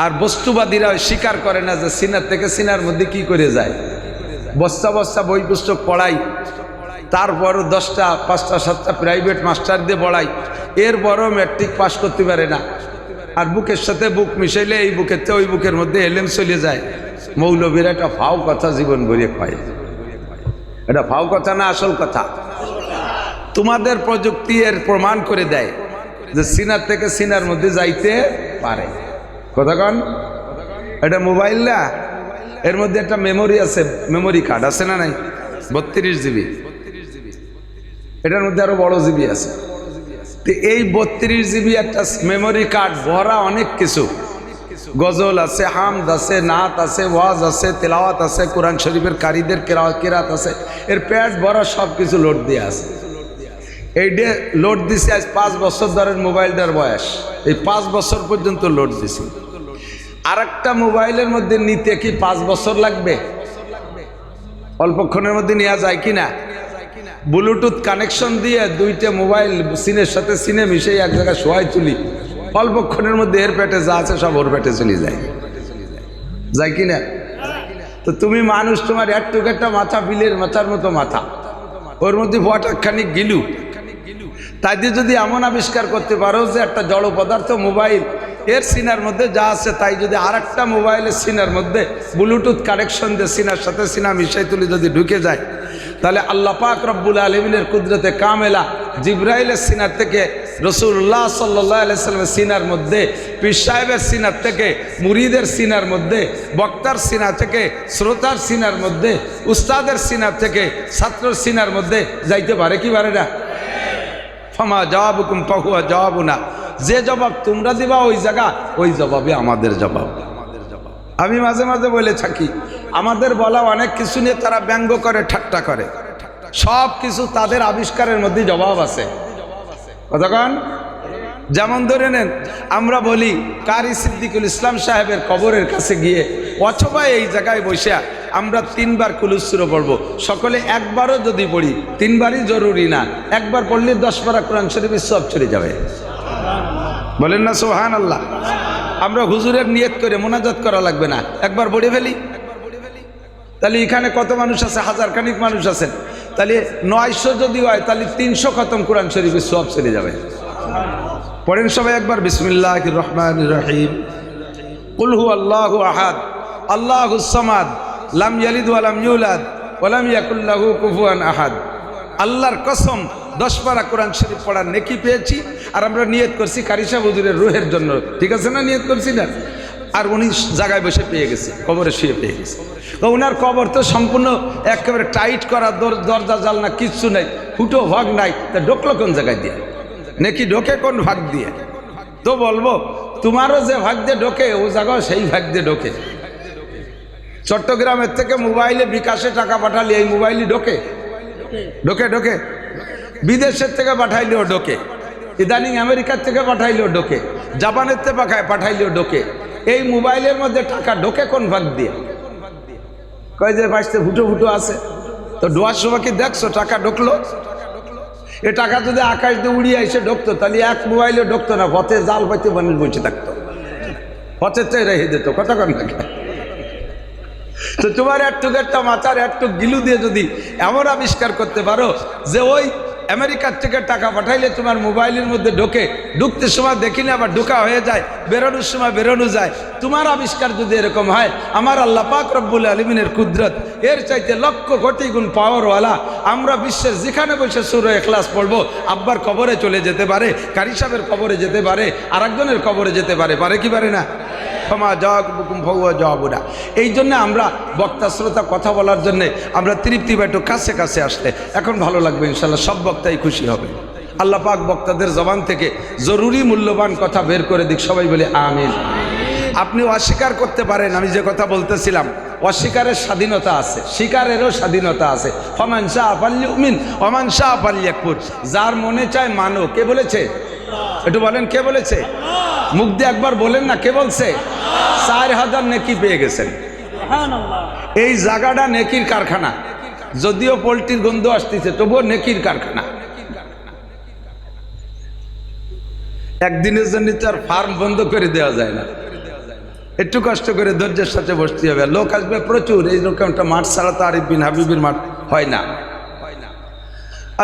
আর বস্তুবাদীরা স্বীকার করে না যে সিনার থেকে সিনার মধ্যে কি করে যায়। বস্তা বস্তা বই পুস্তক পড়াই, তারপরও 10টা 5টা 7টা প্রাইভেট মাস্টার দিয়ে পড়াই, এরপরও ম্যাট্রিক পাস করতে পারে না। আর বুকের সাথে বুক মিশাইলে এই বুকের চেয়ে ওই বুকের মধ্যে এলেম চলে যায়। মৌলবীর একটা ফাও কথা জীবন ভরিয়ে পায়। এটা ফাও কথা না, আসল কথা। তোমাদের প্রযুক্তি এর প্রমাণ করে দেয় যে সিনার থেকে সিনার মধ্যে যাইতে পারে। কতক্ষণ এটা মোবাইল না, এর মধ্যে একটা মেমোরি আছে, মেমোরি কার্ড আছে না নাই, 32 জিবি। এটার মধ্যে আরো বড় জিবি আছে। তো এই 32 জিবি একটা মেমোরি কার্ড ভরা অনেক কিছু, গজল আছে, হামদ আছে, নাত আছে, ওয়াজ আছে, তেলাওয়াত আছে, কোরআন শরীফের কারীদের কেরাত আছে, এর প্যাড ভরা সব কিছু লোড দিয়ে আছে। এইটা লোড দিছে আজ 5 বছর ধরে মোবাইলটার বয়স, এই 5 বছর পর্যন্ত লোড দিছে। আর একটা মোবাইলের মধ্যে নিতে কি 5 বছর লাগবে? অল্পক্ষণের মধ্যে নেওয়া যায় কি না? ব্লুটুথ কানেকশন দিয়ে 2টা মোবাইল সিনের সাথে সিনে মিশে এক জায়গায় শোয়াই তুলি, অল্পক্ষণের মধ্যে এর পেটে যা আছে সব ওর পেটে চলে যায়, যায় কি না? তো তুমি মানুষ, তোমার একটুক একটা মাথা, বিলের মাথার মতো মাথা, ওর মধ্যে ফটাকখানি গিলু, তাই দিয়ে যদি এমন আবিষ্কার করতে পারো যে একটা জড় পদার্থ মোবাইল, এর সিনার মধ্যে যা আছে তাই যদি আর একটা মোবাইলের সিনার মধ্যে ব্লুটুথ কানেকশন দিয়ে সিনার সাথে সিনা মিশাই তুলি যদি ঢুকে যায়, তাহলে আল্লাহ পাক রব্বুল আলামিনের কুদরতে কামেলা জিবরাইলের সিনার থেকে রাসূলুল্লাহ সাল্লাল্লাহু আলাইহি সাল্লামের সিনার মধ্যে, পীর সাহেবের সিনার থেকে মুরিদের সিনার মধ্যে, বক্তার সিনা থেকে শ্রোতার সিনার মধ্যে, উস্তাদের সিনার থেকে ছাত্রের সিনার মধ্যে যাইতে পারে কি পারে না? ফামা জবাবুকুম ফাহুয়া জবাবুনা, যে জবাব তোমরা দিবা ওই জায়গা, ওই জবাবে আমাদের জবাব। আমি মাঝে মাঝে বলে থাকি, আমাদের বলা অনেক কিছু নিয়ে তারা ব্যঙ্গ করে, ঠাট্টা করে, সব কিছু তাদের আবিষ্কারের মধ্যে জবাব আছে। কতক্ষণ? যেমন ধরে নেন, আমরা বলি কারি সিদ্দিকুল ইসলাম সাহেবের কবরের কাছে গিয়ে অথবা এই জায়গায় বসে আমরা 3 বার কুলুসুরো পড়বো, সকলে একবারও যদি পড়ি, 3 বারই জরুরি না, একবার পড়লে 10 পারা কোরআন শরীফের সব চলে যাবে। বলেন না সুবহানাল্লাহ? আমরা হুজুরের নিয়ত করে মোনাজাত করা লাগবে না, একবার পড়ে ফেলি। তাহলে এখানে কত মানুষ আছে? 1000 খানিক মানুষ আছেন, তাহলে 900 যদি হয় তাহলে 300 খতম কোরআন শরীফের সব চলে যাবে। পড়েন সবাই একবার, বিসমিল্লাহির রহমানির রহিম। কুল হুয়াল্লাহু আহাদ আল্লাহুস সামাদ লাম ইয়ালিদ ওয়া লাম ইউলাদ ওয়া লাম ইয়াকুল লাহু কুফুয়ান আহাদ। আল্লাহর কসম 10 পারা কোরআন শরীফ পড়ার নেকি পেয়েছি, আর আমরা নিয়ত করছি কারি সাহেব হুজুরের রুহের জন্য, ঠিক আছে না? নিয়ত করছি না? আর উনি জায়গায় বসে পেয়ে গেছে, কবরে শুয়ে পেয়ে গেছে। তো ওনার কবর তো সম্পূর্ণ একেবারে টাইট করা, দরজা জালনা কিচ্ছু নাই, ফুটো ভাগ নাই, তা ঢোকলো কোন জায়গায় দিয়ে? নেকি ঢোকে কোন ভাগ দিয়ে? তো বলবো তোমারও যে ভাগ দিয়ে ঢোকে ও জায়গায় সেই ভাগ দিয়ে ঢোকে। চট্টগ্রামের থেকে মোবাইলে বিকাশে টাকা পাঠালে এই মোবাইলই ঢোকে, ঢোকে ঢোকে। বিদেশের থেকে পাঠাইলেও ঢোকে, ইদানিং আমেরিকার থেকে পাঠাইলেও ঢোকে, জাপানের থেকে পাঠাইলেও ঢোকে। এই মোবাইলের মধ্যে টাকা ঢোকে কোন ভাগ দিয়ে? কয় যে বাঁচতে ফুটো ফুটো আছে, তো ডোয়ার সময় কি দেখছো টাকা ঢুকলো? এ টাকা যদি আকাশ দিয়ে উড়িয়ে এসে ঢুকতো তাহলে এক মোবাইলে ঢুকতো না, পথে জাল পাইতে মানুষ বসে থাকতো, পথের চাই রেখে দিত। কতক্ষণ থাকে? তো তোমার একটুক একটা মাথার একটুক গিলু দিয়ে যদি এমন আবিষ্কার করতে পারো যে ওই আমেরিকার থেকে টাকা পাঠাইলে তোমার মোবাইলের মধ্যে ঢোকে, ঢুকতে সময় দেখি না আবার ঢোকা হয়ে যায়, বেরোনোর সময় বেরোনো যায়, তোমার আবিষ্কার যদি এরকম হয়, আমার আল্লাহ পাক রব্বুল আলামিনের কুদরত এর চাইতে লক্ষ কোটি গুণ পাওয়ারওয়ালা। আমরা বিশ্বের যেখানে বসে সূরা ইখলাস পড়বো, আব্বার কবরে চলে যেতে পারে, কারি সাহেবের কবরে যেতে পারে, আরেকজনের কবরে যেতে পারে, পারে কি পারে না? এই জন্য আমরা বক্তা শ্রোতা কথা বলার জন্য আমরা তৃপ্তি বা একটু কাছে কাছে আসলে এখন ভালো লাগবে ইনশাল্লাহ, সব বক্তাই খুশি হবে। আল্লাহ পাক বক্তাদের জবান থেকে জরুরি মূল্যবান কথা বের করে দিক, সবাই বলে আমিন। আপনি অস্বীকার করতে পারেন, আমি যে কথা বলতেছিলাম, অস্বীকারের স্বাধীনতা আছে, স্বীকারেরও স্বাধীনতা আছে। ফামান শাআ ফালইউমিন ওয়া মান শাআ ফালইয়াকফুর, যার মনে চায় মানো। কে বলেছে? একটু বলেন, কে বলেছে? মুখ দিয়ে একবার বলেন না, কে বলছে? 4000 নেকি পেয়ে গেছেন। এই জায়গাটা নেকির কারখানা, যদিও পোল্ট্রির গন্ধ আসতেছে তবুও নেকির কারখানা। একদিনের জন্য তার ফার্ম বন্ধ করে দেওয়া যায় না, একটু কষ্ট করে ধৈর্যের সাথে বসতে হবে। লোক আসবে প্রচুর, এইরকম একটা মাঠ ছাড়া তো আরিফ বিন হাবিবের মাঠ হয় না।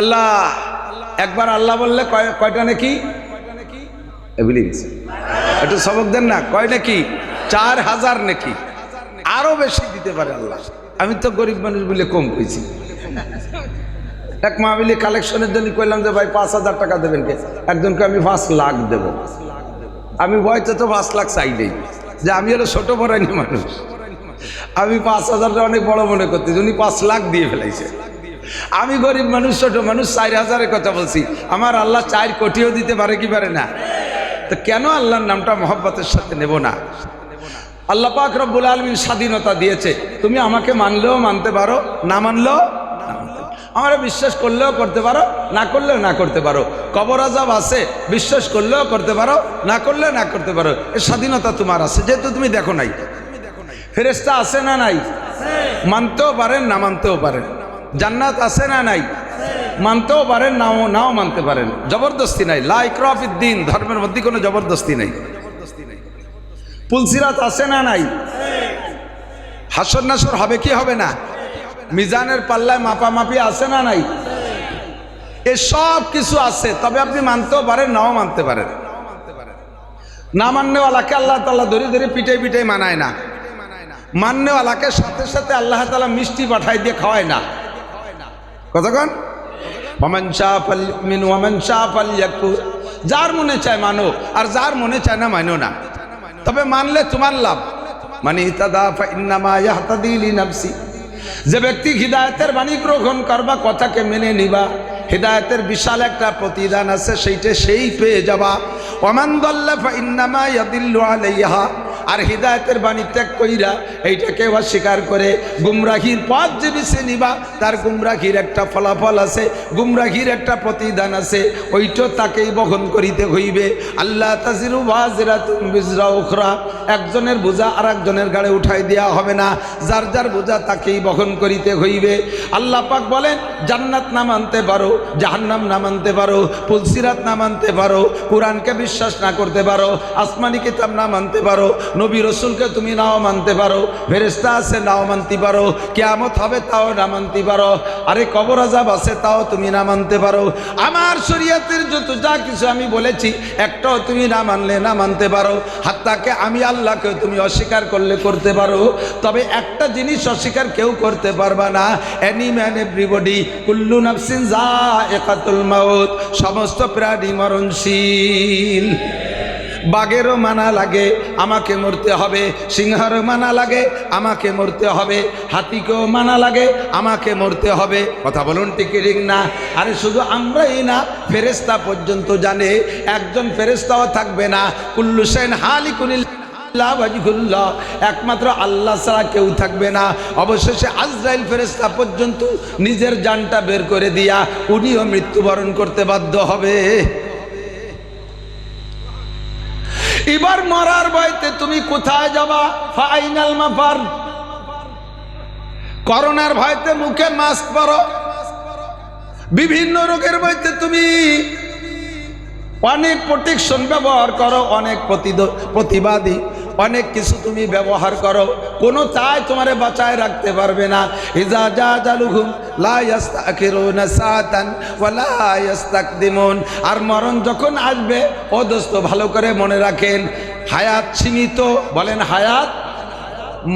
আল্লাহ একবার আল্লাহ বললে কয়টা নাকি একটু সবক দেন না, কয় নাকি 4000 নাকি, আরো বেশি দিতে পারে আল্লাহ। আমি তো গরিব মানুষ বলে কম কইছি। এক মাহফিলে কালেকশনের জন্য কইলাম যে ভাই 5000 টাকা দেবেন কে, একজনকে আমি 5 লাখ দেব। আমি বয়তে তো 5 লাখ চাই নেই, যে আমি হলো ছোট বড়াইনি মানুষ, আমি 5000টা অনেক বড় মনে করতে, উনি 5 লাখ দিয়ে ফেলাইছে। আমি গরিব মানুষ, ছোট মানুষ, 4000-এর কথা বলছি। আমার আল্লাহ 4 কোটিও দিতে পারে কি পারে না? তো কেন আল্লাহর নামটা মহব্বতের সাথে নেব না? আল্লাহ পাক রব্বুল আলামিন স্বাধীনতা দিয়েছে, তুমি আমাকে মানলেও মানতে পারো, না মানলেও আমরা বিশ্বাস করলেও করতে পারো, না করলেও না করতে পারো। কবর আযাব আছে, বিশ্বাস করলেও করতে পারো, না করলেও না করতে পারো। এর স্বাধীনতা তোমার আছে, যেহেতু তুমি দেখো নাই। ফেরেশতা আছে না নাই? মানতেও পারেন, না মানতেও পারেন। জান্নাত আছে না নাই? মানতেও পারেন, নাও মানতে পারেন। জবরদস্তি নাই, লা ইকরাহ ফিদ্দীন, ধর্মের মধ্যে কোনো জবরদস্তি নাই। পুলসিরাত আছে না নাই? হাসর নাসর হবে কি হবে না? মিজানের পাল্লায় মাপামাপি আছে না নাই? এসব কিছু আছে, তবে আপনি মানতেও পারেন, নাও মানতে পারেন। না মাননেওয়ালাকে আল্লাহ তাআলা ধরে ধরে পিটাই পিটাই মানায় না, মাননেওয়ালাকে সাথে সাথে আল্লাহ তাআলা মিষ্টি পাঠাই দিয়ে খাওয়ায় না। কতক্ষণ? ওয়ামান শাআ ফালইউমিন ওয়ামান শাআ ফালইয়াকফুর, যার মনে চায় মানো, আর যার মনে চায় না মানো না। তবে মানলে তোমার লাভ। মান ইহতাদা ফাইন্নামা ইয়াহতাদি লিনাফসি, যে ব্যক্তি হিদায়াতের বাণী গ্রহণ করবা, কথাকে মেনে নিবা, হিদায়াতের বিশাল একটা প্রতিদান আছে, সেইটা সেই পেয়ে যাবা। ওয়ামান দাল্লা ফাইন্নামা ইয়াদিল্লু আলাইহা, আর হিদায়াতের বাণী ত্যাগ কইরা এইটাকে অস্বীকার করে গুমরাহির পথ যে বেছে নিবা, তার গুমরাহির একটা ফলাফল আছে, গুমরাহির একটা প্রতিদান আছে, ওইটা তাকেই বহন করিতে হইবে। আল্লাহ তাজিরু ওয়াজিরাতুন বিজরা উখরা, একজনের বোঝা আর একজনের ঘাড়ে উঠাই দেওয়া হবে না, যার যার বোঝা তাকেই বহন করিতে হইবে। আল্লাহ পাক বলেন, জান্নাত না মানতে পারো, জাহান্নাম না মানতে পারো, পুলসিরাত না মানতে পারো, কোরআনকে বিশ্বাস না করতে পারো, আসমানি কিতাব না মানতে পারো, নবী রসুলকে তুমি নাও মানতে পারো, ফেরেশতা আছে নাও মানতে পারো, কিয়ামত হবে তাও না মানতে পারো, আরে কবর আযাব আছে তাও তুমি না মানতে পারো। আমার শরীয়তের যত যা কিছু আমি বলেছি একটাও তুমি না মানলে না মানতে পারো, হাত্তাকে আমি আল্লাহকে তুমি অস্বীকার করলে করতে পারো। তবে একটা জিনিস অস্বীকার কেউ করতে পারবা না, এনি ম্যান এভরিবডি কুল্লু নাফসিন যায়িকাতুল মাউত, সমস্ত প্রাণী মরণশীল। বাঘেরও মানা লাগে আমাকে মরতে হবে, সিংহেরও মানা লাগে আমাকে মরতে হবে, হাতিকেও মানা লাগে আমাকে মরতে হবে। কথা বলুন ঠিক কি ঠিক না? আরে শুধু আমরাই না, ফেরেশতা পর্যন্ত জানে, একজন ফেরেশতাও থাকবে না। কুল্লু শাইইন হালিকুন ইল্লা ওয়াজহুল্লাহ, একমাত্র আল্লাহ ছাড়া কেউ থাকবে না। অবশেষে আজরাইল ফেরেশতা পর্যন্ত নিজের জানটা বের করে দিয়া উনিও মৃত্যুবরণ করতে বাধ্য হবে। এবার মরার ভয়তে তুমি কোথায় যাবা? ফাইনাল মাফার, করোনার ভয়তে মুখে মাস্ক পরো, বিভিন্ন রোগের ভয়তে তুমি অনেক প্রোটেকশন ব্যবহার করো, অনেক প্রতিবাদী অনেক কিছু তুমি ব্যবহার করো, কোনো তাই তোমারে বাঁচায় রাখতে পারবে না। ইজা জাজালুহুম লা ইস্তাখিরুনা সাআতান ওয়া লা ইস্তাকদিমুন, আর মরণ যখন আসবে, ও দোস্ত ভালো করে মনে রাখেন, হায়াত সীমিত, বলেন হায়াত,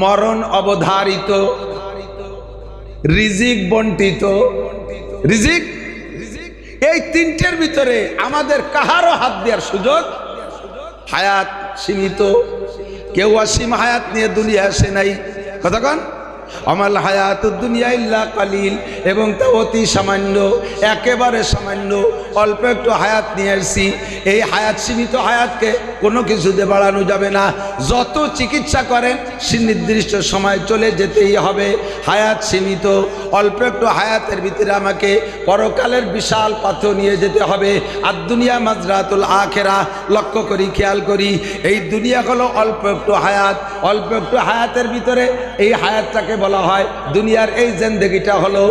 মরণ অবধারিত, রিজিক বন্টিত। রিজিক এই তিনটের ভিতরে আমাদের কাহারও হাত দেওয়ার সুযোগ, হায়াত সীমিত, কেউ অসীম হায়াত নিয়ে দুনিয়া আসে নাই। কতক্ষণ? আমাল হায়াতুদ দুনিয়া ইল্লা কালিল, এবং তা অতি সামান্য, একেবারে সামান্য, অল্প একটু হায়াত নিয়ে আসছি। এই হায়াত সীমিত হায়াতকে কোনো কিছুতে বাড়ানো যাবে না। যত চিকিৎসা করেন সে নির্দিষ্ট সময় চলে যেতেই হবে। হায়াত সীমিত, অল্প একটু হায়াতের ভিতরে আমাকে পরকালের বিশাল পাথর নিয়ে যেতে হবে। আর দুনিয়া মাজরাতুল আখিরা, লক্ষ্য করি, খেয়াল করি, এই দুনিয়া হলো অল্প একটু হায়াত। অল্প একটু হায়াতের ভিতরে এই হায়াতটাকে বলা হয় দুনিয়ার এই জিন্দেগিটা হলো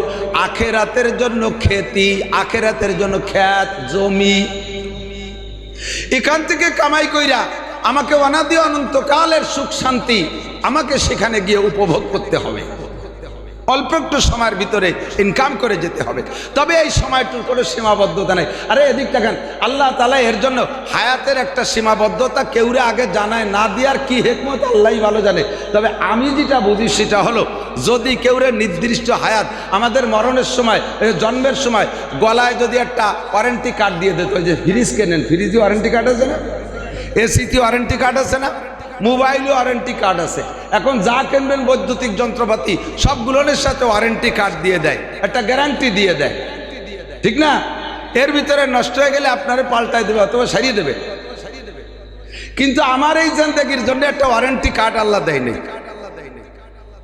আখিরাতের জন্য খেতি, আখিরাতের জন্য ক্ষেত জমি। এখান থেকে কামাই কইরা আমাকে অনাদি অনন্তকালের সুখ শান্তি আমাকে সেখানে গিয়ে উপভোগ করতে হবে, অল্প একটু সময়ের ভিতরে ইনকাম করে যেতে হবে। তবে এই সময়টুর কোনো সীমাবদ্ধতা নেই। আরে এদিক দেখেন, আল্লাহ তাআলা এর জন্য হায়াতের একটা সীমাবদ্ধতা কেউরে আগে জানায় না দিয়ার কি হিকমত আল্লাহই ভালো জানে। তবে আমি যেটা বুঝি সেটা হলো, যদি কেউরে নির্দিষ্ট হায়াত আমাদের মরণের সময়, জন্মের সময় গলায় যদি একটা ওয়ারেন্টি কার্ড দিয়ে দিত, যে ফ্রিজ কেনেন, ফ্রিজে ওয়ারেন্টি কার্ড আছে না, এসিতে ওয়ারেন্টি কার্ড আছে না, মোবাইলে ওয়ারেন্টি কার্ড আছে, এখন যা কিনবেন বৈদ্যুতিক যন্ত্রপাতি সবগুলোর সাথে ওয়ারেন্টি কার্ড দিয়ে দেয়, একটা গ্যারান্টি দিয়ে দেয়, ঠিক না? এর ভিতরে নষ্ট হয়ে গেলে আপনারে পাল্টাই দেবে অথবা সারিয়ে দেবে। কিন্তু আমার এই জিন্দেগির জন্য একটা ওয়ারেন্টি কার্ড আল্লাহ দেয় নাই।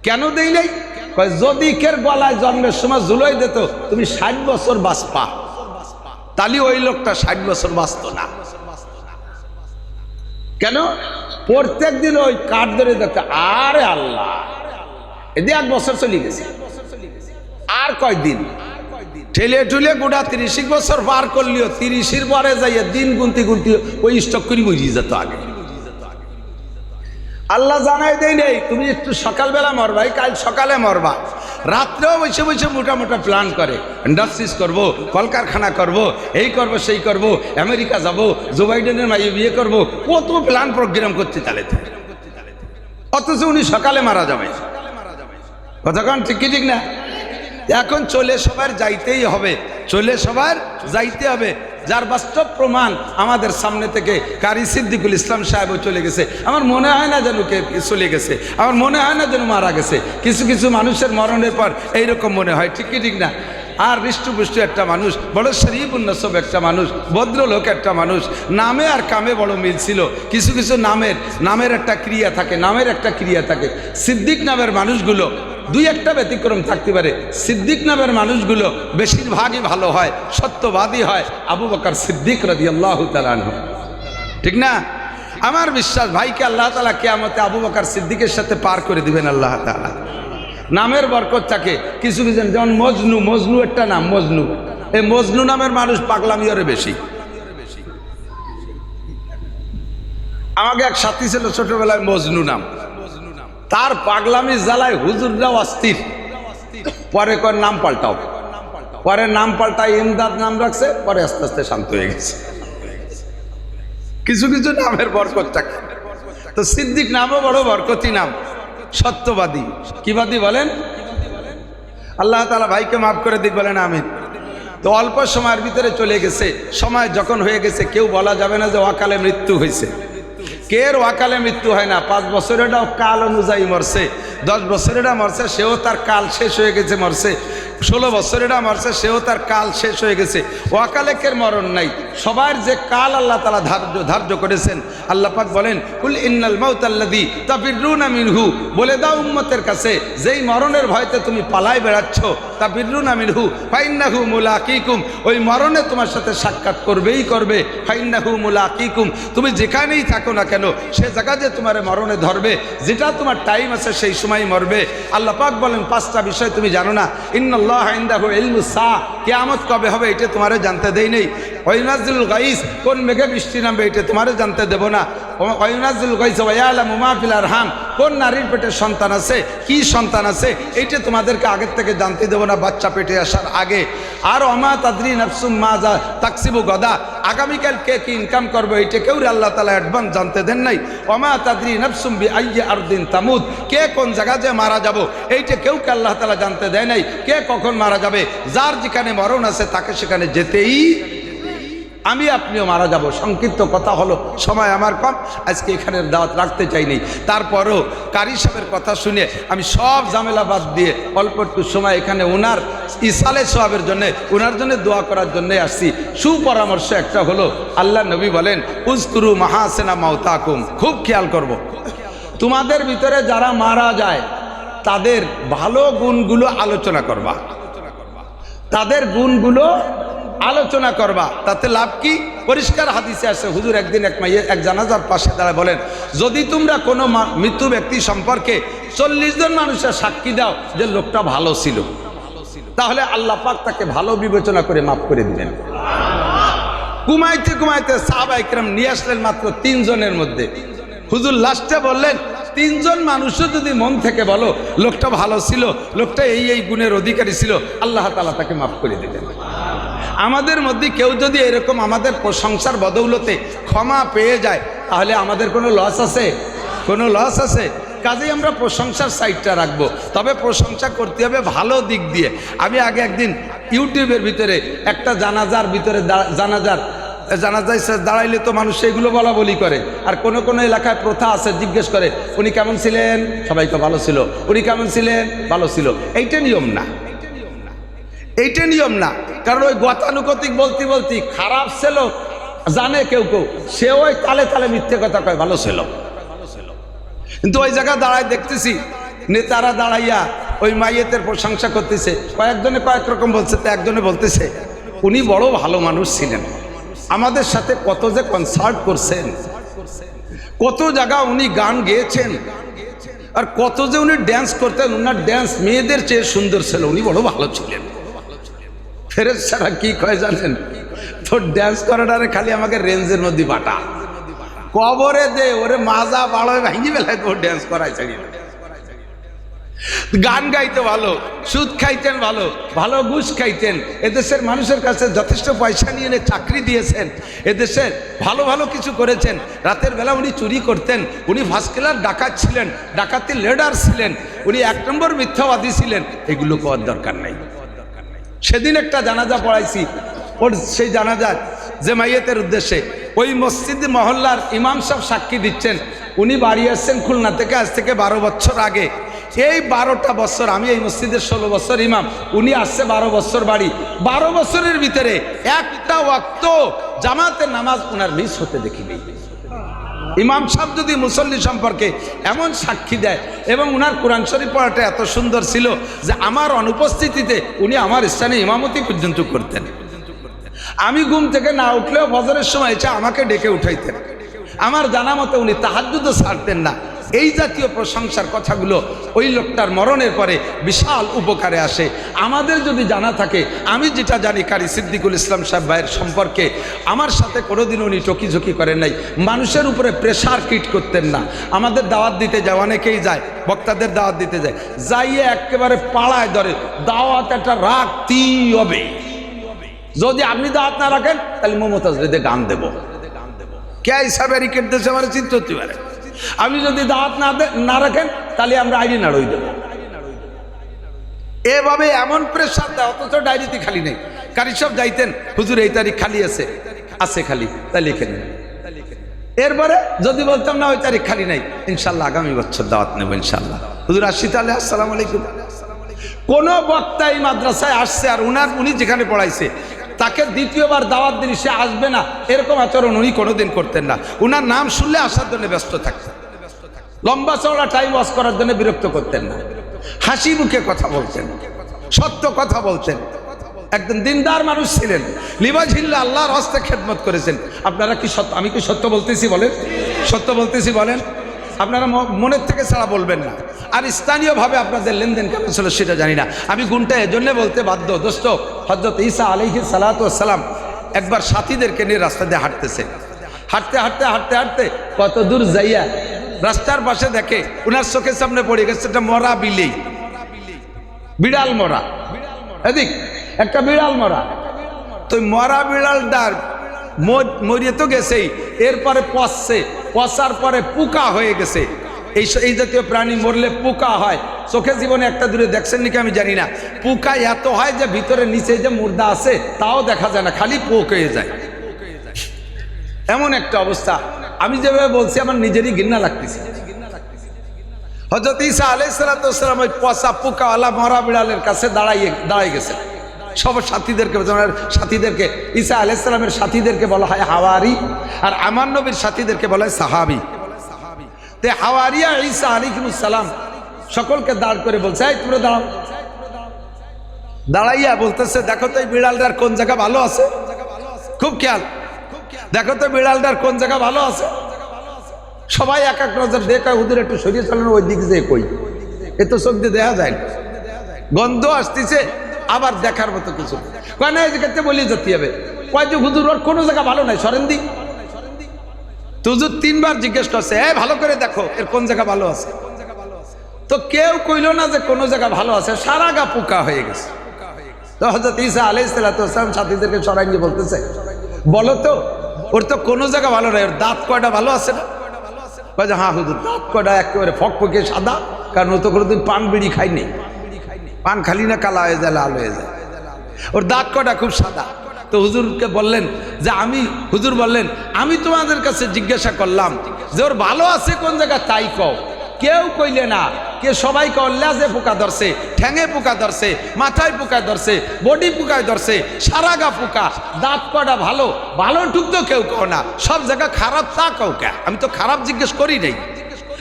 কেন দেয় নাই? যদি কের গলায় জন্মের সময় জুলাই দিত তুমি 60 বছর বাঁচপা, তাহলে ওই লোকটা 60 বছর বাঁচত না। কেন? প্রত্যেক দিন ওই কাঠ ধরে দেখতে, আরে আল্লাহ এদি 1 বছর চলে গেছে, আর কয়দিন ঠেলে ঠুলে গোটা 30 বছর পার করলিও 30-এর পরে যাইয়া দিন গুনতি গুনতি ওই স্টক করে বুঝিয়ে যেত আগে। আল্লাহ জানাই দেয় নেই তুমি একটু সকালবেলা মরবা, কাল সকালে মরবা, রাত্রেও বসে বসে মোটা মোটা প্ল্যান করে, ইন্ডাস্ট্রিজ করবো, কলকারখানা করব, এই করব সেই করব, আমেরিকা যাব, জো বাইডেনের মাইয়ে বিয়ে করব, কত প্ল্যান প্রোগ্রাম করতে চালাতে, অথচ উনি সকালে মারা যাবে। কথা কন ঠিক কি ঠিক না? এখন চলে সবার যাইতেই হবে, চলে সবার যাইতে হবে। যার বাস্তব প্রমাণ আমাদের সামনে থেকে কারি সিদ্দিকুল ইসলাম সাহেবও চলে গেছে। আমার মনে হয় না যেন কে চলে গেছে, আমার মনে হয় না যেন মারা গেছে। কিছু কিছু মানুষের মরণের পর এইরকম মনে হয়, ঠিক কি ঠিক না? আর হৃষ্টপুষ্ট একটা মানুষ, বড় শরীফুন নসব একটা মানুষ, ভদ্রলোক একটা মানুষ, নামে আর কামে বড় মিল ছিল। কিছু কিছু নামের একটা ক্রিয়া থাকে, নামের একটা ক্রিয়া থাকে। সিদ্দিক নামের মানুষগুলো দুই একটা ব্যতিক্রম থাকতে পারে, সিদ্দিক নামের মানুষগুলো বেশিরভাগই ভালো হয়, সত্যবাদী হয়। আবু বকর সিদ্দিক রাদিয়াল্লাহু তাআলা আনহু, ঠিক না? আমার বিশ্বাস ভাইকে আল্লাহ তাআলা কিয়ামতে আবু বকর সিদ্দিকের সাথে পার করে দিবেন আল্লাহ তাআলা। নামের বরকত থাকে। কিছু কিছু যেমন মজনু একটা নাম, মজনু, এই মজনু নামের মানুষ পাগলামি ওরে বেশি। আমাকে এক সাথী ছিল ছোটবেলায় মজনু নাম, তার পাগলামি জ্বালায় হুজুররাও অস্থির। পরে কর নাম পাল্টাও, পরে নাম পাল্টায় ইমদাদ নাম রাখছে, পরে আস্তে আস্তে শান্ত হয়ে গেছে। কিছু কিছু নামের বরকত থাকে। তো সিদ্দিক নামও বড় বরকতি নাম, সত্যবাদী। কিবাদী বলেন? আল্লাহ তাআলা ভাইকে মাফ করে দিক, বলেন আমিন। তো অল্প সময়ের ভিতরে চলে গেছে, সময় যখন হয়ে গেছে কেউ বলা যাবে না যে অকালে মৃত্যু হয়েছে। কের ওয়াকালে মৃত্যু হয় না। 5 বছরেরটাও কাল অনুযায়ী মরছে, 10 বছরেরটা মরছে, সেও তার কাল শেষ হয়ে গেছে মরছে, 16 বছরেরটা মরছে, সেও তার কাল শেষ হয়ে গেছে। ওয়াকালেকের মরণ নাই। সবার যে কাল আল্লাহ তাআলা ধার্য করেছেন, আল্লাহ পাক বলেন কুল ইন্নাল মাউতাল্লাযী তাফিরুনা মিনহু, বলে দাও উম্মতের কাছে যেই মরণের ভয়তে তুমি পালাই বেড়াচ্ছ, তাফিরুনা মিনহু ফাইন্নাহু মুলাকিকুম, ওই মরণে তোমার সাথে সাক্ষাৎ করবেই করবে। ফাইন্নাহু মুলাকিকুম, তুমি যেখানেই থাকো না কেন সে জায়গা যে তোমার মরণে ধরবে, যেটা তোমার টাইম আছে সেই সময় মরবে। আল্লাহ পাক বলেন 5টা বিষয় তুমি জানো না। ইন্নাল্লাহা ইনদাহু ইলমুস সাআ, কিয়ামত কবে হবে এটা তোমারে জানতে দেই নেই। ওয়াইনাজিলুল গাইস, কোন মেঘে বৃষ্টি নামবে এটা তোমারে জানতে দেব না। ওয়াইনাজিলুল গাইস ওয়া ইয়ালামু মা ফিল আরহাম, কোন নারীর পেটে সন্তান আছে, কি সন্তান আছে, এইটা তোমাদেরকে আগের থেকে জানতে দেব না বাচ্চা পেটে আসার আগে। আর ওমা তাদরি নাফসুম মাজা তাকসিবু গাদা, আগামীকাল কে কি ইনকাম করবে এইটা কেউ আল্লাহ তাআলা অ্যাডভান্স জানতে দেন নাই। ওমা তাদরি নাফসুম বিআইয়ি আরদিন তামুত, কে কোন জায়গা যে মারা যাব এইটা কেউ আল্লাহ তাআলা জানতে দেয় নাই। কে কখন মারা যাবে, যার যেখানে মরণ আছে তাকে সেখানে যেতেই, আমি আপনিও মারা যাব। সংক্ষিপ্ত কথা হলো, সময় আমার কম, আজকে এখানের দাওয়াত রাখতে চাইনি। তারপরও কারি সাহেবের কথা শুনে আমি সব ঝামেলা বাদ দিয়ে অল্প একটু সময় এখানে ওনার ইসালে সোয়াবের জন্যে, ওনার জন্য দোয়া করার জন্যে আসছি। সুপরামর্শ একটা হলো, আল্লাহ নবী বলেন উযকুরু মাহাসিনা মাউতাকুম, খুব খেয়াল করব। তোমাদের ভিতরে যারা মারা যায় তাদের ভালো গুণগুলো আলোচনা করবা, তাদের গুণগুলো আলোচনা করবা। তাতে লাভ কি? পরিষ্কার হাদিসে আছে, হুজুর একদিন এক জানাজার পাশে দাঁড়ায় বলেন, যদি তোমরা কোনো মৃত্যু ব্যক্তি সম্পর্কে 40 জন মানুষের সাক্ষী দাও যে লোকটা ভালো ছিল, তাহলে আল্লাহ পাক তাকে ভালো বিবেচনা করে মাফ করে দিবেন। ঘুমাইতে ঘুমাইতে সাহাবায়ে কেরাম নিয়ে আসলেন মাত্র 3 জনের মধ্যে। হুজুর লাস্টে বললেন 3 জন মানুষও যদি মন থেকে বলো লোকটা ভালো ছিল, লোকটা এই গুণের অধিকারী ছিল, আল্লাহ তাআলা তাকে মাফ করে দিতেন। আমাদের মধ্যে কেউ যদি এরকম আমাদের প্রশংসার বদৌলতে ক্ষমা পেয়ে যায় তাহলে আমাদের কোনো লস আছে? কোনো লস আছে? কাজেই আমরা প্রশংসার সাইডটা রাখবো, তবে প্রশংসা করতে হবে ভালো দিক দিয়ে। আমি আগে একদিন ইউটিউবের ভিতরে একটা জানাজার ভিতরে জানাজায় দাঁড়াইলে তো মানুষ সেইগুলো বলা বলি করে, আর কোনো কোনো এলাকায় প্রথা আছে, জিজ্ঞেস করে উনি কেমন ছিলেন, সবাই তো ভালো ছিল, উনি কেমন ছিলেন, ভালো ছিল। এইটা নিয়ম না, এইটা নিয়ম না। কারণ ওই গতানুগতিক বলতে খারাপ ছিল জানে কেউ কেউ, সে ওই তালে তালে মিথ্যে কথা কয় ভালো ছিল। কিন্তু ওই জায়গায় দাঁড়ায় দেখতেছি নেতারা দাঁড়াইয়া ওই মাইয়েতের প্রশংসা করতেছে, কয়েকজনে কয়েক রকম বলছে, তো একজনে বলতেছে উনি বড় ভালো মানুষ ছিলেন, আমাদের সাথে কত যে কনসার্ট করছেন, কত জায়গা উনি গান গেয়েছেন, আর কত যে উনি ড্যান্স করতেন, উনার ড্যান্স মেয়েদের চেয়ে সুন্দর ছিল, উনি বড় ভালো ছিলেন। ফেরেশতারা কি কয় জানেন? তোর ড্যান্স করাটারে খালি আমাকে রেঞ্জের মধ্যে পাঠা, কবরে দে ওরে মাজা বাড়ায় ভাঙি বেলায় তোর ড্যান্স করাই ছাড়ি না। গান গাইতে ভালো, সুদ খাইতেন ভালো, ভালো ঘুষ খাইতেন, এদেশের মানুষের কাছে যথেষ্ট পয়সা নিয়ে এনে চাকরি দিয়েছেন, এদেশের ভালো ভালো কিছু করেছেন। রাতের বেলা উনি চুরি করতেন, উনি ফার্স্ট ক্লাস ডাকাত ছিলেন, ডাকাতি লিডার ছিলেন, উনি 1 নম্বর মিথ্যাবাদী ছিলেন। এগুলো করার দরকার নাই। সেদিন একটা জানাজা পড়াইছি, ওর সেই জানাজার যে মাইয়েতের উদ্দেশ্যে ওই মসজিদ মহল্লার ইমাম সাহেব সাক্ষী দিচ্ছেন, উনি বাড়ি আসছেন খুলনা থেকে আজ থেকে 12 বছর আগে। এই 12টা বছর আমি এই মসজিদের 16 বছর ইমাম, উনি আসছে 12 বছর বাড়ি। 12 বছরের ভিতরে একটা ওয়াক্ত জামাতের নামাজ উনার মিস হতে দেখিনি। ইমাম সাহেব যদি মুসল্লি সম্পর্কে এমন সাক্ষী দেয়, এবং উনার কোরআন শরীফ পড়াটা এত সুন্দর ছিল যে আমার অনুপস্থিতিতে উনি আমার স্থানে ইমামতি পর্যন্ত করতেন। আমি ঘুম থেকে না উঠলেও ফজরের সময় এসে আমাকে ডেকে উঠাইতেন। আমার জানা মতে উনি তাহাজ্জুদও ছাড়তেন না। এই জাতীয় প্রশংসার কথাগুলো ওই লোকটার মরণের পরে বিশাল উপকারে আসে। আমাদের যদি জানা থাকে, আমি যেটা জানি কারি সিদ্দিকুল ইসলাম সাহেব ভাইয়ের সম্পর্কে, আমার সাথে কোনোদিন উনি টকিঝকি করেন নাই, মানুষের উপরে প্রেশার ক্রিয়েট করতেন না। আমাদের দাওয়াত দিতে যায়, অনেকেই যায়, বক্তাদের দাওয়াত দিতে যায়, যাইয়ে একেবারে পাড়ায় ধরে দাওয়াত একটা রাখতেই হবে, যদি আপনি দাওয়াত না রাখেন তাহলে মমতাজ বেদে গান দেব। কে হিসাবে রিকেট দেশে আমার চিন্তা হতে পারে, আপনি যদি দাওয়াত না রাখেন তাহলে আমরা আইডি নাড়ই দেব। এভাবে এমন প্রেশার দেয়, অথচ ডায়েরিতে খালি নেই। কারি সব যাইতেন, হুজুর এই তারিখ খালি আছে খালি, তাই লিখে নেন। এরপরে যদি বলতাম না ওই তারিখ খালি নাই, ইনশাল্লাহ আগামী বছর দাওয়াত নেব ইনশাল্লাহ। হুজুর আসছি তাহলে, আসসালামু আলাইকুম। কোন বক্তা এই মাদ্রাসায় আসছে আর উনি যেখানে পড়াইছে তাকে দ্বিতীয়বার দাওয়াত দিলে সে আসবে না, এরকম আচরণ উনি কোনোদিন করতেন না। উনার নাম শুনলে আসার জন্য ব্যস্ত থাকতেন, লম্বা চওড়া টাইম ওয়াশ করার জন্য বিরক্ত করতেন না, হাসি মুখে কথা বলতেন, সত্য কথা বলতেন। একদম দিনদার মানুষ ছিলেন, লিবাজিল্লাহ আল্লাহর হস্তে খেদমত করেছেন। আপনারা কি সত্য, আমি কি সত্য বলতেছি বলেন? সত্য বলতেছি বলেন? আপনারা মনের থেকে ছাড়া বলবেন না। আর স্থানীয়ভাবে আপনাদের লেনদেন কেমন ছিল সেটা জানি না, আমি গুণটা এজন্য বলতে বাধ্য। দোস্ত, হযরত ঈসা আলাইহিস সালাতু ওয়াস সালাম একবার সাথীদেরকে নিয়ে রাস্তা দিয়ে হাঁটতেছে, হাঁটতে হাঁটতে হাঁটতে হাঁটতে কত দূর যাইয়া রাস্তার পাশে দেখে উনার চোখের সামনে পড়ে গেছে একটা মরা বিলেই, বিড়াল মরা, এদিক একটা বিড়াল মরা। তো মরা বিড়ালটার মরিয়ে তো গেছেই, এরপরে পচার পরে পোকা হয়ে গেছে। এই জাতীয় প্রাণী মরলে পোকা হয়, চোখে জীবনে একটা দূরে দেখছেন নাকি আমি জানি না, পোকা এত হয় যে ভিতরে নিচে যে মুর্দা আছে তাও দেখা যায় না, খালি পোক হয়ে যায়, এমন একটা অবস্থা। আমি যেভাবে বলছি আমার নিজেরই ঘৃণা লাগতেছে। হযরত ঈসা আলাইহিস সালাতু ওয়াস সালাম ওই পচা পোকাওয়ালা মরা বিড়ালের কাছে দাঁড়াই গেছে। সব সাথীদেরকে ঈসা আলাইহিস সালামের সাথীদেরকে বলা হয় হাওয়ারি, আর আমার নবীর সাথীদেরকে বলা হয় সাহাবী। তে হাওয়ারিয়া ঈসা আলাইহিস সালাম সকলকে দাঁড় করে বলছে, এই তোমরা দাঁড়াও। দাঁড়াইয়া বলতেছে, দেখো তো এই বিড়ালটার কোন জায়গা ভালো আছে, খুব খেয়াল, দেখো তো বিড়ালটার কোন জায়গা ভালো আছে। সবাই এক এক নজর দেখা, হুজুর একটু সরিয়ে চলেন, ওই দিক যে কই, এ তো চোখ দিয়ে দেখা যায় না, গন্ধ আসতেছে, আবার দেখার মতো কিছু কেন এই ক্ষেত্রে বলিয়ে যেতে হবে। কয় যে হুজুর ওর কোনো জায়গা ভালো নাই, সরেন দি। তো হুজুর 3 বার জিজ্ঞেস করছে, ভালো করে দেখো এর কোন জায়গা ভালো আছে। তো কেউ কইল না যে কোন জায়গা ভালো আছে, সারা গা পোকা হয়ে গেছে। তো হযরত ঈসা আলাইহিস সালাম সাথীদেরকে সরাই নিয়ে বলতেছে, বলো তো ওর তো কোনো জায়গা ভালো নাই, ওর দাঁত কয়টা ভালো আছে না? বলে হ্যাঁ হুজুর, দাঁত কয়টা একেবারে ফকফকে সাদা, কারণ ও তো কোনোদিন পান বিড়ি খায়নি, পান খালি না কালা হয়ে যায়, লাল হয়ে যায়, ওর দাঁত কয়টা খুব সাদা। তো হুজুরকে বললেন যে হুজুর বললেন আমি তোমাদের কাছে জিজ্ঞাসা করলাম যে ওর ভালো আছে কোন জায়গা, তাই কও। কেউ কইলে না, কে সবাই কও লেজে পোকা ধরছে, ঠ্যাঙে পোকা ধরছে, মাথায় পোকা ধরছে, বডি পোকায় ধরছে, সারা গা পোকা, দাঁত কয়টা ভালো, ভালো টুক তো কেউ কও না, সব জায়গা খারাপ তা কও কে? আমি তো খারাপ জিজ্ঞেস করি নাই,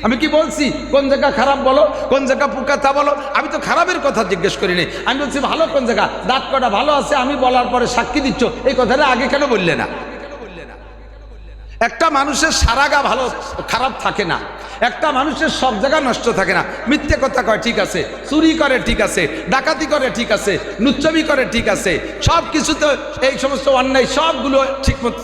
আমি কি বলছি কোন জায়গা খারাপ বলো, কোন জায়গা পোকা তা বলো, আমি তো খারাপের কথা জিজ্ঞেস করি নাই। আমি বলছি ভালো কোন জায়গা, দাঁত কয়টা ভালো আছে, আমি বলার পরে সাক্ষী দিচ্ছ, এই কথাটা আগে কেন বললে না? একটা মানুষের সারা গা ভালো খারাপ থাকে না, একটা মানুষের সব জায়গা নষ্ট থাকে না। মিথ্যে কথা কয় ঠিক আছে, চুরি করে ঠিক আছে, ডাকাতি করে ঠিক আছে, লুচ্চবি করে ঠিক আছে, সব কিছু তো এই সমস্ত অন্যায় সবগুলো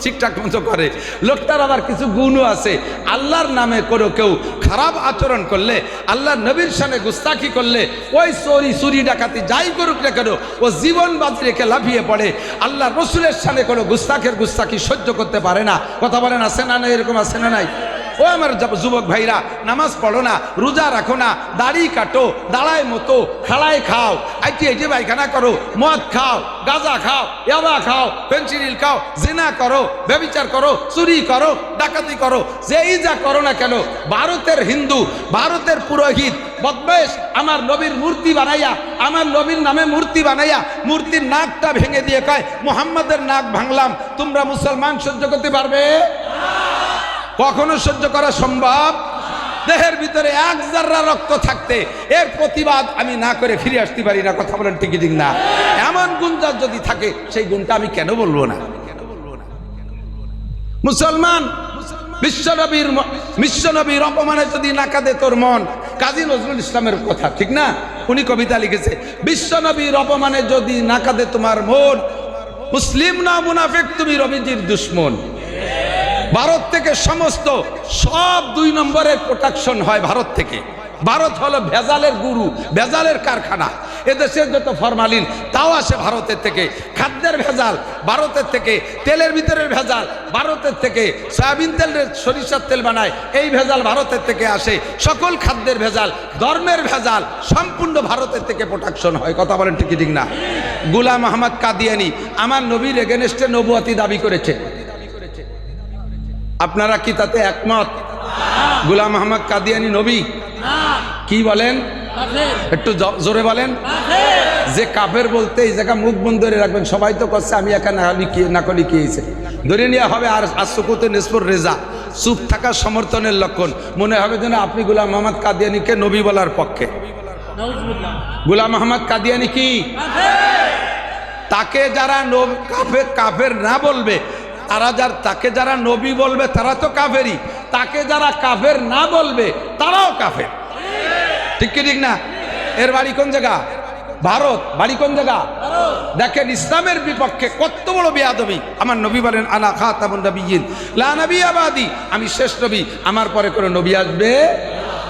ঠিকঠাক মতো করে। লোকটার আবার কিছু গুণও আছে। আল্লাহর নামে কোনো কেউ খারাপ আচরণ করলে, আল্লাহর নবীর সামনে গুস্তাখি করলে, ওই চুরি ডাকাতি যাই করুক না কেন, ও জীবন বাজি রেখে লাফিয়ে পড়ে। আল্লাহ রসুলের সামনে কোনো গুস্তাখি সহ্য করতে পারে না। কথা বলেন আছে না নাই? এরকম আছে না নাই? ও আমার যুবক ভাইরা, নামাজ পড়ো না, রোজা রাখো না, দাড়ি কাটো, দাঁড়ায় মতো, খাড়ায় খাও, আইটি পায়খানা করো, মদ খাও, গাঁজা খাও, ইয়াবা খাও, পেনসিডিল খাও, জিনা করো, ব্যভিচার করো, চুরি করো, ডাকাতি করো, যেই যা করো না কেন, ভারতের হিন্দু, ভারতের পুরোহিত বদমাইশ আমার নবীর মূর্তি বানাইয়া, আমার নবীর নামে মূর্তি বানাইয়া, মূর্তির নাকটা ভেঙে দিয়ে কয় মুহাম্মাদের নাক ভাঙলাম। তোমরা মুসলমান সহ্য করতে পারবে? কখনো সহ্য করা সম্ভব? দেহের ভিতরে 1 জাররা রক্ত থাকতে এর প্রতিবাদ আমি না করে ফিরে আসতে পারি না। কথা বলেন ঠিক ঠিক না? এমন গুণটা যদি থাকে, সেই গুণটা আমি কেন বলবো না? মুসলমান বিশ্বনবীর অপমানে যদি না কাঁদে তোর মন, কাজী নজরুল ইসলামের কথা ঠিক না? উনি কবিতা লিখেছে, বিশ্বনবীর অপমানে যদি না কাঁদে তোমার মন, মুসলিম না মুনাফিক তুমি রবিজির দুশ্মন। ভারত থেকে সমস্ত সব 2 নম্বরের প্রোডাকশন হয় ভারত থেকে। ভারত হলো ভেজালের গুরু, ভেজালের কারখানা। এদেশের যত ফরমালিন তাও আসে ভারতের থেকে, খাদ্যের ভেজাল ভারতের থেকে, তেলের ভিতরের ভেজাল ভারতের থেকে, সয়াবিন তেলের সরিষার তেল বানায়, এই ভেজাল ভারতের থেকে আসে। সকল খাদ্যের ভেজাল, ধর্মের ভেজাল, সম্পূর্ণ ভারতের থেকে প্রোডাকশন হয়। কথা বলেন ঠিক ঠিক না? গোলাম আহমদ কাদিয়ানি আমার নবীর এগেনস্টে নবুয়তি দাবি করেছে। আপনারা কি তাতে একমত? গোলাম আহমদ কাদিয়ানি নবী? কি বলেন? একটু জোরে বলেন। যে কাফের বলতে এই জায়গা মুখ বন্ধ করে রাখবেন। সবাই তো করছে, আমি একা না কলি কি হয়েছে ধরে নেওয়া হবে। আর আসুকুতে নিসপুর রেজা, চুপ থাকার সমর্থনের লক্ষণ। মনে হবে যেন আপনি গোলাম আহমদ কাদিয়ানিকে নবী বলার পক্ষে। গোলাম আহমদ কাদিয়ানি কি? তাকে যারা কাফের না বলবে, তাকে যারা নবী বলবে তারা তো কাফেরই, তাকে যারা কাফের না বলবে তারাও কাফের। ঠিক কি ঠিক না? এর বাড়ি কোন জায়গা? ভারত। বাড়ি কোন জায়গা? দেখেন ইসলামের বিপক্ষে কত বড় বেয়াদবি। আমার নবী বলেন আনা খাতামুন নবিয়্যিন লা নবিয়্যা বাদি, আমি শেষ নবী, আমার পরে কোনো নবী আসবে।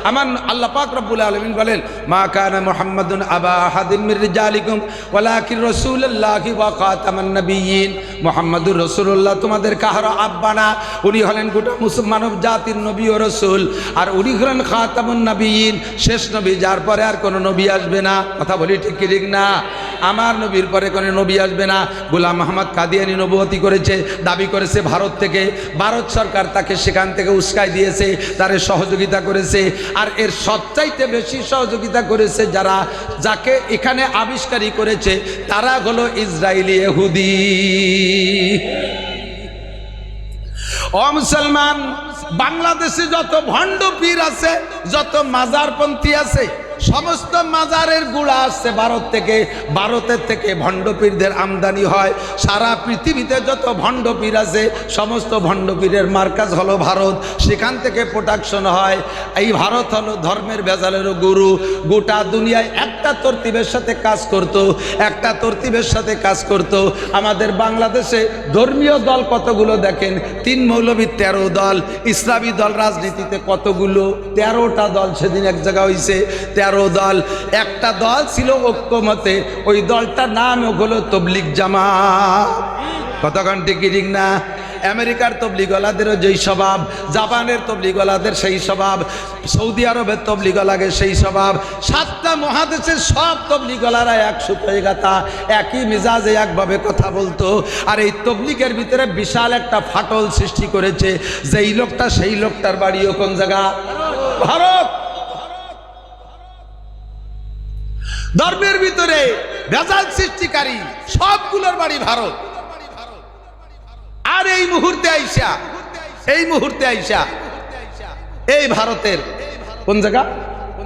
আমার আল্লাহ পাক রব্বুল আলামিন বলেন মা কানা মুহাম্মাদুন আবা আহাদিন মির রিজালিকুম ওয়ালাকিন রাসূলুল্লাহি ওয়া খাতামান নবিয়্যিন। মুহাম্মাদুর রাসূলুল্লাহ তোমাদের কাহারো আব্বা না, উনি হলেন গোটা মানব জাতির নবী ও রাসূল, আর উনি হলেন খাতামুন নবিয়্যিন, শেষ নবী, যার পরে আর কোনো নবী আসবে না। কথা বলি ঠিক কি ঠিক না? আমার নবীর পরে কোনো নবী আসবে না। গোলাম আহমদ কাদিয়ানি নবুয়তি করেছে, দাবি করেছে ভারত থেকে। ভারত সরকার তাকে সেখান থেকে উস্কাই দিয়েছে, তারে সহযোগিতা করেছে। আর এর সবচাইতে বেশি সহযোগিতা করেছে যাকে এখানে আবিষ্কারী করেছে, তারা হলো ইসরায়েলি ইহুদি। ও মুসলমান, বাংলাদেশে যত ভণ্ড পীর আছে, যত মাজারপন্থী আছে, সমস্ত মাজারের গুড়া আসছে ভারত থেকে, ভারতের থেকে ভণ্ডপীরদের আমদানি হয়। সারা পৃথিবীতে যত ভণ্ডপীর আছে সমস্ত ভণ্ডপীরের মার্কাজ হলো ভারত, সেখান থেকে প্রোডাকশন হয়। এই ভারত হলো ধর্মের ভেজালেরও গুরু। গোটা দুনিয়ায় একটা তরতিবের সাথে কাজ করত, একটা তরতিবের সাথে কাজ করত। আমাদের বাংলাদেশে ধর্মীয় দল কতগুলো দেখেন, 3 মৌলবী 13 দল, ইসলামী দল রাজনীতিতে কতগুলো, 13টা দল সেদিন এক জায়গা হয়েছে, 13 দল। একটা দল ছিল ঐক্যমতে, ওই দলটার নাম হলো তবলিগ জামাত। কতক্ষণ ঠিক না? আমেরিকার তবলিগলাদেরও যেই স্বভাব, জাপানের তবলিগলাদের সেই স্বভাব, সৌদি আরবের তবলিগলাদের সেই স্বভাব, 7টা মহাদেশের সব তবলিগলারা এক সুতোয় গাঁথা, একই মিজাজে একভাবে কথা বলতো। আর এই তবলিগের ভিতরে বিশাল একটা ফাটল সৃষ্টি করেছে। যেই লোকটা সেই লোকটার বাড়িও কোন জায়গা? ভারত। ধর্মের ভিতরে ভেজাল সৃষ্টিকারী সবগুলোর বাড়ি ভারত। আর এই মুহূর্তে আইসা এই ভারতের কোন জায়গা?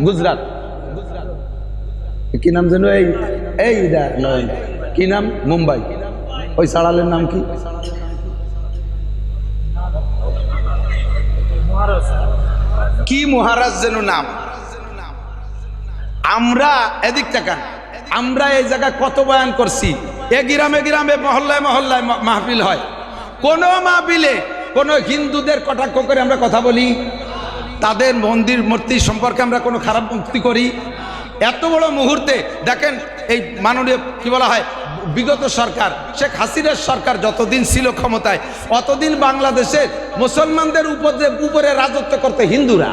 গুজরাট। কি নাম যেন? এই কি নাম? মুম্বাই। ওই সাড়ালের নাম কি? কি মহারাজ যেন নাম। আমরা এদিক তাকান, আমরা এই জায়গায় কত বয়ান করছি। এ গ্রামে গ্রামে মহল্লায় মহল্লায় মাহফিল হয়। কোন মাহফিলে কোন হিন্দুদের কটাক্ষ করে আমরা কথা বলি? তাদের মন্দির মূর্তি সম্পর্কে আমরা কোনো খারাপ মুক্তি করি? এত বড় মুহূর্তে দেখেন, এই মাননীয় কি বলা হয়, বিগত সরকার শেখ হাসিনার সরকার যতদিন ছিল ক্ষমতায়, অতদিন বাংলাদেশের মুসলমানদের উপরে রাজত্ব করতে হিন্দুরা।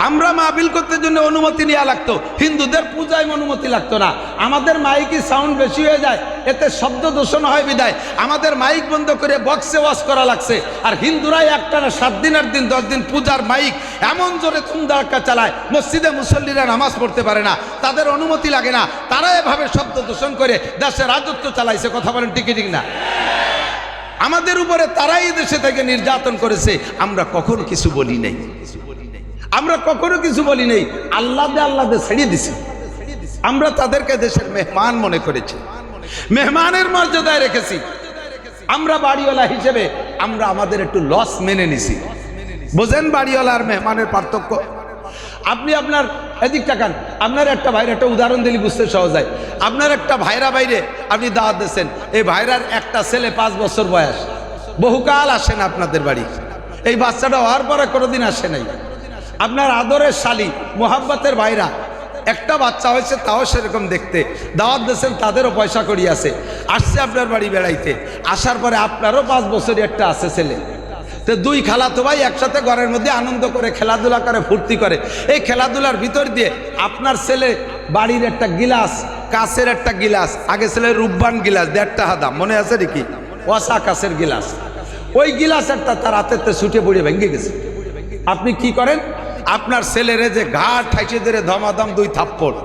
আমরা মাহফিল করতে জন্য অনুমতি নেওয়া লাগতো, হিন্দুদের পূজায় অনুমতি লাগতো না। আমাদের মাইকি সাউন্ড বেশি হয়ে যায়, এতে শব্দ দূষণ হয় বিদায় আমাদের মাইক বন্ধ করে বক্সে ওয়াজ করা লাগছে। আর হিন্দুরাই একটানা 7 দিন 8 দিন 10 দিন পূজার মাইক এমন জোরে তুমদাক্কা চালায়, মসজিদে মুসল্লিরা নামাজ পড়তে পারে না, তাদের অনুমতি লাগে না। তারা এভাবে শব্দ দূষণ করে দেশে রাজত্ব চালাইছে। কথা বলেন ঠিক না? আমাদের উপরে তারাই দেশে থেকে নির্যাতন করেছে। আমরা কখনো কিছু বলি নাই, আমরা কখনো কিছু বলি নেই। আল্লাহ দে ছেড়িয়ে দিছি। আমরা তাদেরকে দেশের মেহমান মনে করেছি, মেহমানের মর্যাদায় রেখেছি। আমরা বাড়িওয়ালা হিসেবে আমরা আমাদের একটু লস মেনে নিছি। বোঝেন বাড়িওয়ালা আর মেহমানের পার্থক্য? আপনি আপনার এদিক তাকান, আপনার একটা ভাইয়ের একটা উদাহরণ দিলে বুঝতে সহজ হয়। আপনার একটা ভাইরা বাইরে আপনি দাওয়াত দিচ্ছেন, এই ভাইরার একটা ছেলে 5 বছর বয়স, বহুকাল আসে না আপনাদের বাড়ি। এই বাচ্চাটা হওয়ার পরে কোনোদিন আসে নাই। আপনার আদরের শালি মোহাব্বতের ভাইরা একটা বাচ্চা হয়েছে, তাও সেরকম দেখতে, দাওয়াত দিয়েছেন, তাদেরও পয়সা করি আছে, আসছে আপনার বাড়ি বেড়াইতে। আসার পরে আপনারও 5 বছরই একটা আছে ছেলে। তো 2 খালাতো ভাই একসাথে ঘরের মধ্যে আনন্দ করে খেলাধুলা করে ফুর্তি করে। এই খেলাধুলার ভিতর দিয়ে আপনার ছেলে বাড়ির একটা গিলাস, কাঁচের একটা গিলাস, আগে ছেলে রূপবান গিলাস 1.5 টাকা দাম, মনে আছে নাকি? ওয়াসা কাঁচের গিলাস, ওই গিলাস একটা তার হাতেতে ছুটে পড়ে ভেঙে গেছে। আপনি কি করেন? আপনার ছেলেরে যে ঘাট ঠাইছে ধরে ধমাধম 2 থাপ্পড়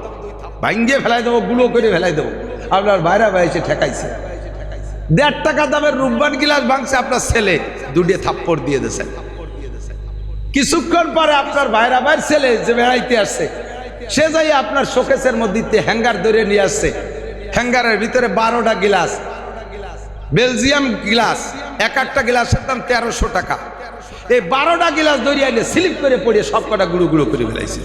ভাঙ্গে ফেলাই দেবো, গুলো করে ফেলাই দেবো। আপনার বাইরে বাইরে ঠেকাইছে, 1.5 টাকা দামের রূপবান গিলাস ভাঙছে, আপনার ছেলে 2 থাপ্পড় দিয়ে দিয়েছে। কিছুক্ষণ পরে আপনার বাইরে বাইরে ছেলে যে বেড়াইতে আসছে, সে যাই আপনার শোকেসের মধ্যে হ্যাঙ্গার ধরে নিয়ে আসছে। হ্যাঙ্গারের ভিতরে 12টা গিলাস, বেলজিয়াম গিলাস, এক একটা গিলাসের দাম 1300 টাকা। এই 12টা গিলাস ধরিয়ে আইলে স্লিপ করে পড়ে সব কটা গুঁড়ো গুঁড়ো করে ফেলাইছে।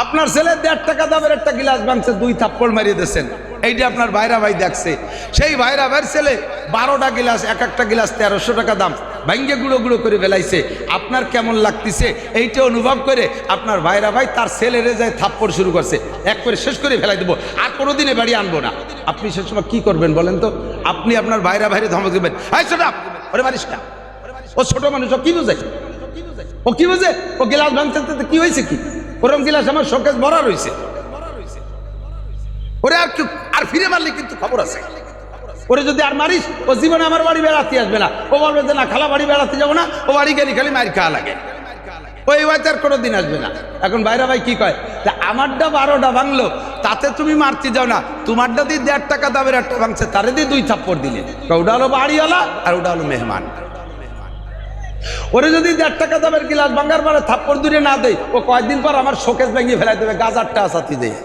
আপনার ছেলে 1.5 টাকা দামের একটা গিলাস ভাঙছে, 2 থাপ্পড় মারিয়ে দিয়েছেন। এইটা আপনার ভাইরা ভাই দেখছে। সেই ভাইরা ভাইয়ের ছেলে 12টা গিলাস, এক একটা গিলাস 1300 টাকা দাম, ভাঙ্গে গুঁড়ো গুঁড়ো করে ফেলাইছে। আপনার কেমন লাগতেছে এইটা অনুভব করে আপনার ভাইরা ভাই তার ছেলেরে যায় থাপ্পড় শুরু করছে, এক করে শেষ করে ফেলাই দেবো, আর কোনোদিনে বাড়ি আনবো না। আপনি সে সময় কি করবেন বলেন তো? আপনি আপনার ভাইরা ভাইরে ধমক দেবেন, এই ছোটা ওরে মারিস না, ও ছোট মানুষ, ও কি বোঝে, ও কি বোঝে, ও গিলাস ভাঙছে কি হয়েছে, কি ওরম গিলাস আমার শোকেস ভরা রয়েছে, ওরে আর ফিরে মারলে কিন্তু খবর আছে। ওরে যদি আর মারিস, ও জীবনে আমার বাড়ি বেড়াতে আসবে না। ও বলবে যে না, খালা বাড়ি বেড়াতে যাবো না, ও বাড়ি গেলে খালি মার খাওয়া লাগে, ওই বাড়িতে আর কোনোদিন আসবে না। এখন ভাইরা ভাই কি কয়, আমারটা 12টা ভাঙলো, তাতে তুমি মারতে যাও না, তোমারটা দিয়ে 1.5 টাকা দামের একটা ভাঙছে, তারে দিয়ে 2 থাপ্পড় দিলে। ওটা হলো বাড়িওয়ালা আর ওটা হলো মেহমান। ওরে যদি 1.5 টাকা দামের গিলাস ভাঙ্গার পরে থাপ্পড় দূরে না দেয়, ও কয়েকদিন পর আমার শোকেস ভেঙে ফেলাই দেবে গাজারটা আসাতি দেয়।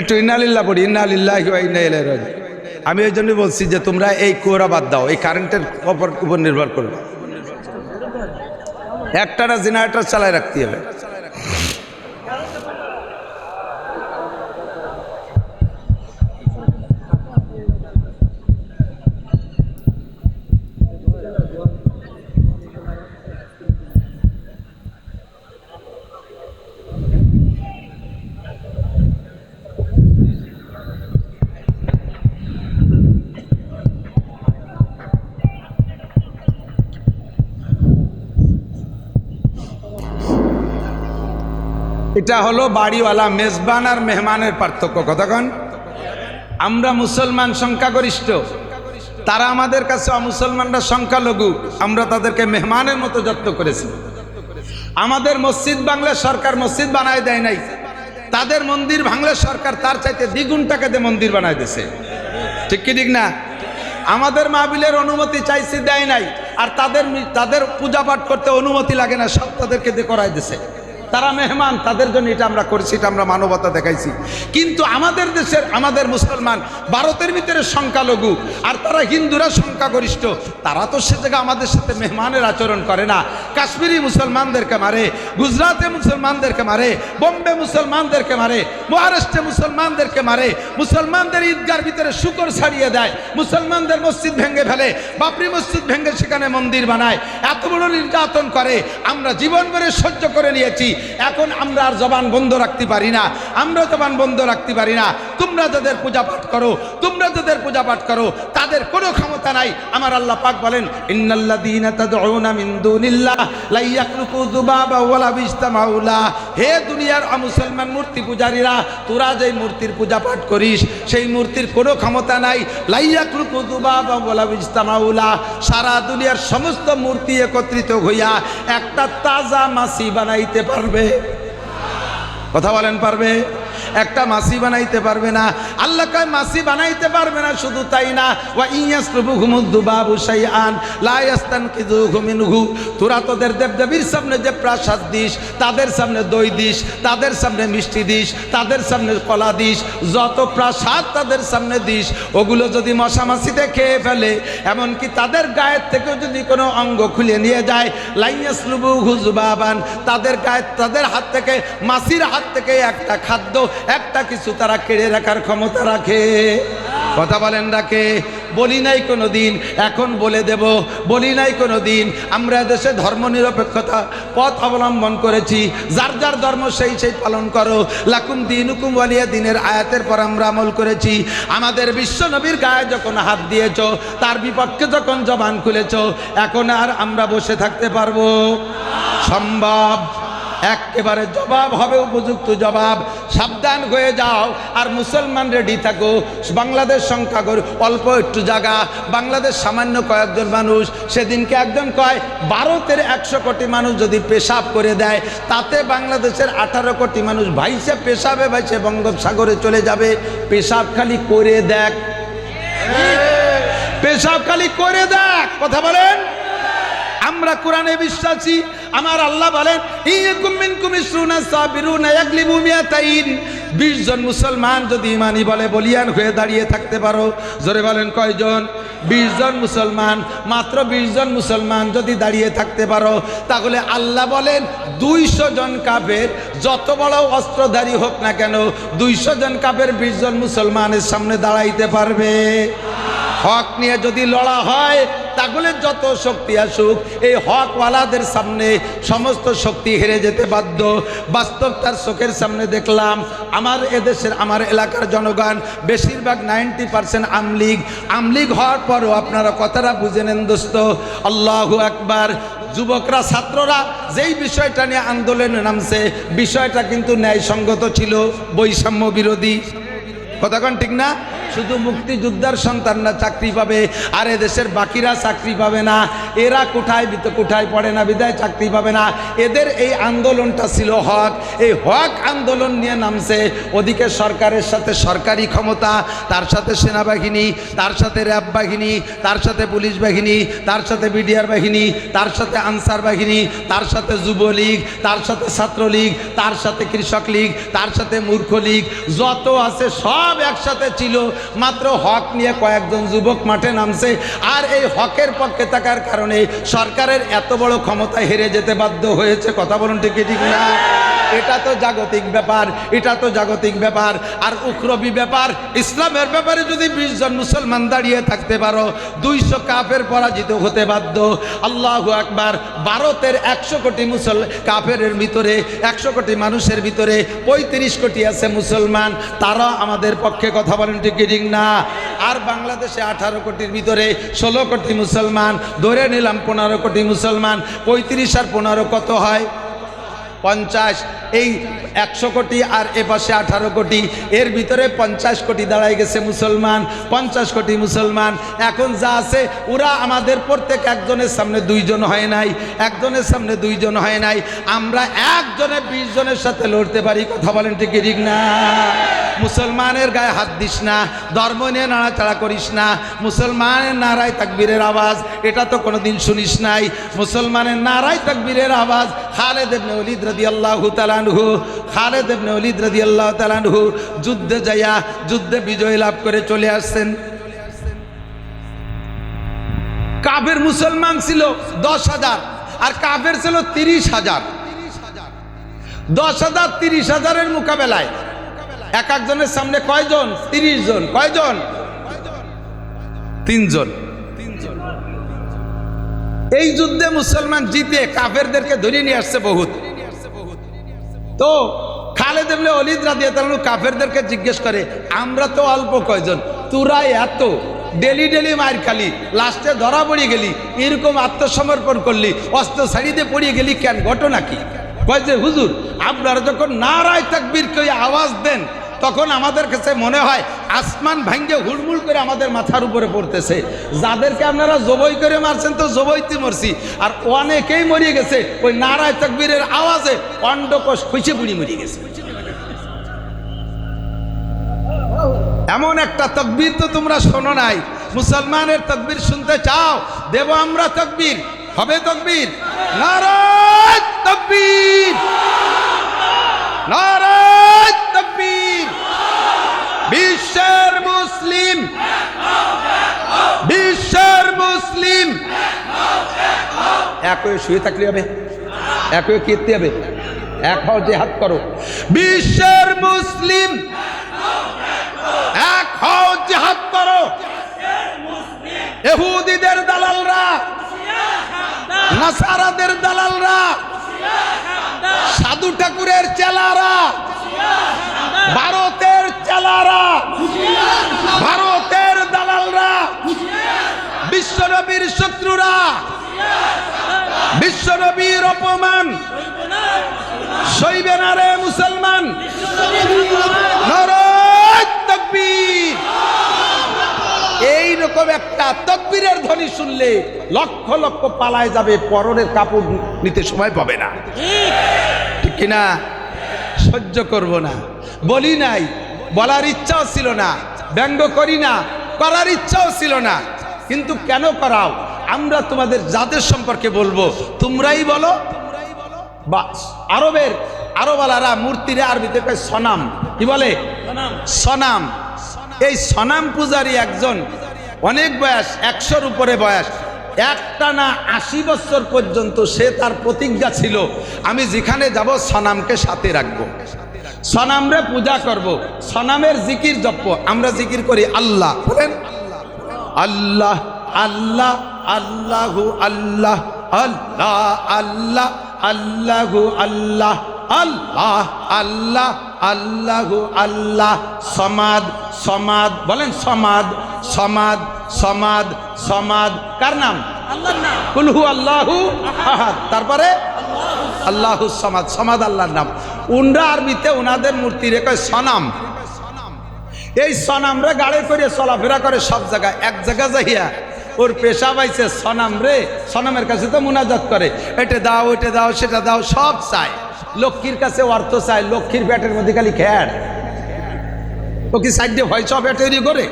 একটু ইন্নালিল্লাহ পড়ি, ইন্নালিল্লাহি ওয়া ইন্না ইলাইহি রাজিউন। আমি এই জন্যই বলছি যে তোমরা এই কুয়োরা বাদ দাও, এই কারেন্টের উপর নির্ভর করবে। একটানা জেনারেটর চালায় রাখতে হবে। এটা হলো বাড়িওয়ালা মেজবান আর মেহমানের পার্থক্য। কতক্ষণ আমরা মুসলমান সংখ্যাগরিষ্ঠ, তারা আমাদের কাছে অমুসলমানরা সংখ্যালঘু, আমরা তাদেরকে মেহমানের মতো যত্ন করেছি। আমাদের মসজিদ বাংলা সরকার মসজিদ বানায় দেয় নাই, তাদের মন্দির ভাঙলে সরকার তার চাইতে দ্বিগুণ টাকা দিয়ে মন্দির বানায় দিয়েছে। ঠিক কি ঠিক না? আমাদের মাহফিলের অনুমতি চাইছি, দেয় নাই, আর তাদের পূজা পাঠ করতে অনুমতি লাগে না, সব তাদেরকে দিয়ে করাই দিয়েছে। তারা মেহমান, তাদের জন্য এটা আমরা করেছি, এটা আমরা মানবতা দেখাইছি। কিন্তু আমাদের দেশের আমাদের মুসলমান ভারতের ভিতরে সংখ্যালঘু, আর তারা হিন্দুরা সংখ্যাগরিষ্ঠ, তারা তো সে জায়গায় আমাদের সাথে মেহমানের আচরণ করে না। কাশ্মীরি মুসলমানদেরকে মারে, গুজরাটে মুসলমানদেরকে মারে, বোম্বে মুসলমানদেরকে মারে, মহারাষ্ট্রে মুসলমানদেরকে মারে, মুসলমানদের ঈদগার ভিতরে শুকর ছাড়িয়ে দেয়, মুসলমানদের মসজিদ ভেঙে ফেলে, বাবরি মসজিদ ভেঙে সেখানে মন্দির বানায়, এত বড় নির্যাতন করে। আমরা জীবন ভরে সহ্য করে নিয়েছি, এখন আমরা আর জবান বন্ধ রাখতে পারি না, আমরা জবান বন্ধ রাখতে পারি না। তোমরা যাদের পূজা পাঠ করো, তোমরা যাদের পূজা পাঠ করো, তাদের কোনো ক্ষমতা নাই। আমার আল্লাহ পাক বলেন, ইন্নাল্লাযীনা তাদউনা মিন দুনিল্লাহ লা ইয়াখলুকু যুবাবা ওয়ালা বিজতামাউ লাহ। হে দুনিয়ার মুসলমান মূর্তি পূজারীরা, তোরা যেই মূর্তির পূজা পাঠ করিস, সেই মূর্তির কোনো ক্ষমতা নাই। লা ইয়াখলুকু যুবাবা ওয়ালা বিজতামাউ লাহ। সারা দুনিয়ার সমস্ত মূর্তি একত্রিত হইয়া একটা তাজা মাছি বানাইতে পারবে? কথা বলেন, পারবে? একটা মাছি বানাইতে পারবে না। আল্লাহ কয় মাছি বানাইতে পারবে না, শুধু তাই না, ওয়া ইয়াসলুবুহুমুদ দুবাবু শাইআন লা ইয়াস্তানকিযুহু মিনহু। তোরা তোদের দেবদেবীর সামনে যে প্রসাদ দিস, তাদের সামনে দই দিস, তাদের সামনে মিষ্টি দিস, তাদের সামনে কলা দিস, যত প্রসাদ তাদের সামনে দিস, ওগুলো যদি মশা মাছিতে খেয়ে ফেলে, এমনকি তাদের গায়ের থেকেও যদি কোনো অঙ্গ খুলে নিয়ে যায়, লা ইয়াসলুবুহু যুবাবান, তাদের গায়ে, তাদের হাত থেকে, মাছির হাত থেকে একটা খাদ্য, একটা কিছু তারা কেড়ে রাখার ক্ষমতা রাখে। কথা বলেন, রাখে? বলি নাই কোনো দিন, এখন বলে দেব, বলি নাই কোনো দিন। আমরা দেশে ধর্ম নিরপেক্ষতা পথ অবলম্বন করেছি, যার যার ধর্ম সেই সেই পালন করো, লাকুম দীনুকুম ওয়ালিয়া দিনের আয়াতের পর আমরা আমল করেছি। আমাদের বিশ্ব নবীর গায়ে যখন হাত দিয়েছ, তার বিপক্ষে যখন জবান খুলেছ, এখন আর আমরা বসে থাকতে পারবো? সম্ভব? একেবারে জবাব হবে, উপযুক্ত জবাব। সাবধান হয়ে যাও, আর মুসলমান রেডি থাকো। বাংলাদেশ সংখ্যাগরিষ্ঠ, অল্প একটু জায়গা, বাংলাদেশ সামান্য কয়েকজন মানুষ। সেদিনকে একজন কয়, ভারতের 100 কোটি মানুষ যদি পেশাব করে দেয়, তাতে বাংলাদেশের 18 কোটি মানুষ ভাইসে পেশাবে ভাইসে বঙ্গোপসাগরে চলে যাবে। পেশাব খালি করে দেখ, পেশাব খালি করে দেখ। কথা বলেন? আমরা কোরআনে বিশ্বাসী। আমার আল্লাহ বলেন, 20 জন মুসলমান যদি ইমানি বলে বলিয়ান হয়ে দাঁড়িয়ে থাকতে পারো, জোরে বলেন কয়জন? 20 জন মুসলমান, মাত্র 20 জন মুসলমান যদি দাঁড়িয়ে থাকতে পারো, তাহলে আল্লাহ বলেন 200 জন কাফের যত বড় অস্ত্রধারী হোক না কেন, 200 জন কাফের 20 জন মুসলমানের সামনে দাঁড়াইতে পারবে? হক নিয়ে যদি লড়া হয়, তাহলে যত শক্তি আসুক, এই হকওয়ালাদের সামনে সমস্ত শক্তি হেরে যেতে বাধ্য। বাস্তব তার চোখের সামনে দেখলাম। আমার এদেশের, আমার এলাকার জনগণ বেশিরভাগ 90% আমলিগ হওয়ার পরও আপনারা কথাটা বুঝে নেন দোস্ত। আল্লাহু আকবার। যুবকরা, ছাত্ররা যেই বিষয়টা নিয়ে আন্দোলনে নামছে, বিষয়টা কিন্তু ন্যায়সঙ্গত ছিল, বৈষম্য বিরোধী। কথা কোন ঠিক না? শুধু মুক্তিযোদ্ধার সন্তানরা চাকরি পাবে আর এদেশের বাকিরা চাকরি পাবে না। এরা কোঠায় পড়ে না বিদায় চাকরি পাবে না। এদের এই আন্দোলনটা ছিল হক, এই হক আন্দোলন নিয়ে নামছে। ওদিকে সরকারের সাথে সরকারি ক্ষমতা, তার সাথে সেনাবাহিনী, তার সাথে র্যাব বাহিনী, তার সাথে পুলিশ বাহিনী, তার সাথে বিডিআর বাহিনী, তার সাথে আনসার বাহিনী, তার সাথে যুবলীগ, তার সাথে ছাত্রলীগ, তার সাথে কৃষক লীগ, তার সাথে মূর্খ লীগ, যত আছে সব একসাথে ছিল। মাত্র হক নিয়ে কয়েকজন যুবক মাঠে নামছে। আর এই হকের পক্ষে থাকার কারণে সরকারের এত বড় ক্ষমতা হেরে যেতে বাধ্য হয়েছে। কথা বলুন ঠিক ঠিক না? এটা তো জাগতিক ব্যাপার, এটা তো জাগতিক ব্যাপার। আর উখরবি ব্যাপার, ইসলামের ব্যাপারে যদি 20 জন মুসলমান দাঁড়িয়ে থাকতে পারো, 200 কাফের পরাজিত হতে বাধ্য। আল্লাহু আকবার। ভারতের 100 কোটি কাফের ভিতরে, 100 কোটি মানুষের ভিতরে 35 কোটি আছে মুসলমান, তারা আমাদের পক্ষে। কথা বলেন ঠিক ঠিক না? আর বাংলাদেশে 18 কোটির ভিতরে 16 কোটি মুসলমান, ধরে নিলাম 15 কোটি মুসলমান। 35 আর 15 কত হয়? 50। এই 100 কোটি আর এপাশে 18 কোটি, এর ভিতরে 50 কোটি দাঁড়ায় গেছে মুসলমান। 50 কোটি মুসলমান এখন যা আছে, ওরা আমাদের প্রত্যেক একজনের সামনে 2 জন হয় নাই, একজনের সামনে 2 জন হয় নাই। আমরা একজনে 20 জনের সাথে লড়তে পারি। কথা বলেন ঠিক ঠিক না? মুসলমানের গায়ে হাত দিস না, ধর্ম নিয়ে নাড়াচাড়া করিস না। মুসলমানের নারায় তাকবীরের আওয়াজ এটা তো কোনোদিন শুনিস নাই। মুসলমানের নারায় তাকবীরের আওয়াজ। খালেদ ইবনে ওলীদ রাদিয়াল্লাহু তাআলা আনহু, খালেদ ইবনে ওলীদ রাদিয়াল্লাহু তাআলা আনহু যুদ্ধে যাইয়া যুদ্ধে বিজয় লাভ করে চলে আসছেন। কাফের মুসলমান ছিল 10,000 আর কাফের ছিল 30,000। 10,000 30,000-এর মোকাবেলায় এক একজনের সামনে কয়জন? 30 জন। কয়জন? 3 জন। এই যুদ্ধে মুসলমান জিতে কাফেরদেরকে ধরে নিয়ে আসছে বহুত। তো খালেদ ইবনে ওলীদ রাদিয়াল্লাহু তাআলা কাফেরদেরকে জিজ্ঞেস করে, আমরা তো অল্প কয়জন, তোরা এত ডেলি ডেলি মার খালি, লাস্টে ধরা পড়ে গেলি, এরকম আত্মসমর্পণ করলি, অস্ত্র ছাড়িতে পড়িয়ে গেলি কেন? ঘটনা কি? কয় যে হুজুর, আপনারা যখন নারায়ে তাকবীর কই আওয়াজ দেন তখন আমাদের কাছে মনে হয় আসমান ভাঙ্গে হুড়মুড় করে আমাদের মাথার উপরে পড়তেছে। যাদেরকে আপনারা জবই করে মারছেন তো জবইতে মরছি, আর অনেকেই মরিয়ে গেছে ওই নারায়ে তাকবীরের আওয়াজে, অন্ডকোষ খুঁজে পুড়ি মরিয়ে গেছে। এমন একটা তাকবীর তো তোমরা শোনো নাই। মুসলমানের তাকবীর শুনতে চাও? দেব আমরা তাকবীর, হবে তাকবীর। নারায়ে তাকবীর, নারায়ে তাকবীর। বিশ্বের মুসলিম, বিশ্বের মুসলিম এক হয়ে শুয়ে থাকলে হবে, এক হয়ে কীর্তি হবে, এক হও যে হাত করো। বিশ্বের মুসলিম এক হও যে হাত করো। ইহুদিদের দালালরা, নাসারাদের দালালরা, সাধু ঠাকুরের চেলারা, ভারতের চেলারা, ভারতের দালালরা, বিশ্বনবীর শত্রুরা, বিশ্বনবীর অপমান সইবে না রে মুসলমান। নারায়ে তাকবীর। এইরকম একটা তাকবীরের ধ্বনি শুনলে লক্ষ লক্ষ পালায় যাবে, পরনের কাপড় নিতে সময় পাবে না। ঠিক কিনা? সহ্য করব না, বলি নাই, বলার ইচ্ছাও ছিল না, ব্যঙ্গ করি না, করার ইচ্ছাও ছিল না, কিন্তু কেন করাও? আমরা তোমাদের যাদের সম্পর্কে বলবো তোমরাই বলো। বা আরবালারা মূর্তিরে আরবিতে কয় সনাম। কি বলে? সনাম। এই সনাম পূজারী একজন, অনেক বয়স, 100-র উপরে বয়স, একটানা 80 বছর পর্যন্ত সে তার প্রতিজ্ঞা ছিল, আমি যেখানে যাব সনামকে সাথে রাখবো, সনামরে পূজা করব, সনামের জিকির জপ। আমরা জিকির করি আল্লাহ, বলেন আল্লাহ আল্লাহ আল্লাহু আল্লাহ আল্লাহ আল্লাহ আল্লাহু আল্লাহ আল্লাহ আল্লাহ আল্লাহু আল্লাহ। সমাদ সমাদ, বলেন সমাদ সমাদ সমাদ সমাদ। কার নাম? আল্লাহর নাম। কুল হু আল্লাহু আহাদ, তারপরে আল্লাহু সমাদ। সমাদ আল্লাহর নাম। উনরা আরবিতে ওনাদের মূর্তি রেখে সনাম। এই সনামরে গাড়ি করে চলাফেরা করে সব জায়গায়, এক জায়গা যাইয়া ওর পেশা পাইছে সনাম রে, সনামের কাছে তো মুনাজাত করে, এটা দাও ওইটা দাও সেটা দাও, সব চায়। লক্ষ্মীর কাছে অর্থ চায়, লক্ষ্মীর পেটের মধ্যে খালি খ্যার, ও কি সাইডে ভয় সব তৈরি করে।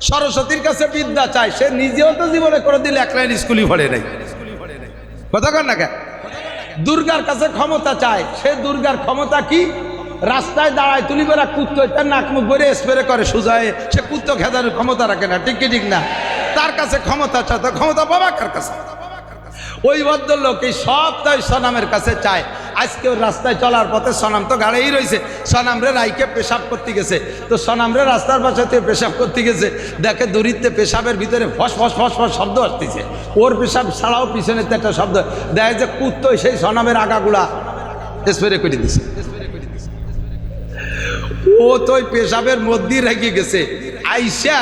সরস্বতীর কাছে বিদ্যা চায়, সে নিজেও তো জীবনে করে দিলে এক লাইন স্কুলই পড়ে নাই, কথা কর না কেন। দুর্গার কাছে ক্ষমতা চায়, সে দুর্গার ক্ষমতা কি, রাস্তায় দাঁড়ায় তুলি করে কুত্তো তার নাক মুখ করে স্প্রে করে সুজায়, সে কুত্তো খেদানোর ক্ষমতা রাখে না, ঠিক কি ঠিক না। তার কাছে ক্ষমতা চায়, তার ক্ষমতা বাবা কার কাছে। ওই ভদ্রলোক এই সব তাই সনামের কাছে চায়। আজকে ওর রাস্তায় চলার পথে সনাম তো গাড়িই রয়েছে, সনামরে রাইকে পেশাব করতে গেছে, তো সনামরে রাস্তার পাশে পেশাব করতে গেছে, দেখে দূরিত্বে পেশাবের ভিতরে ফস ফস ফস ফস শব্দ আসতেছে, ওর পেশাব ছাড়াও পিছনে একটা শব্দ, দেখে যে কুত্তই সেই সনামের আগাগুলা স্প্রে করে দিছে। ও তো ওই পেশাবের মধ্যেই রেখে গেছে, আইসা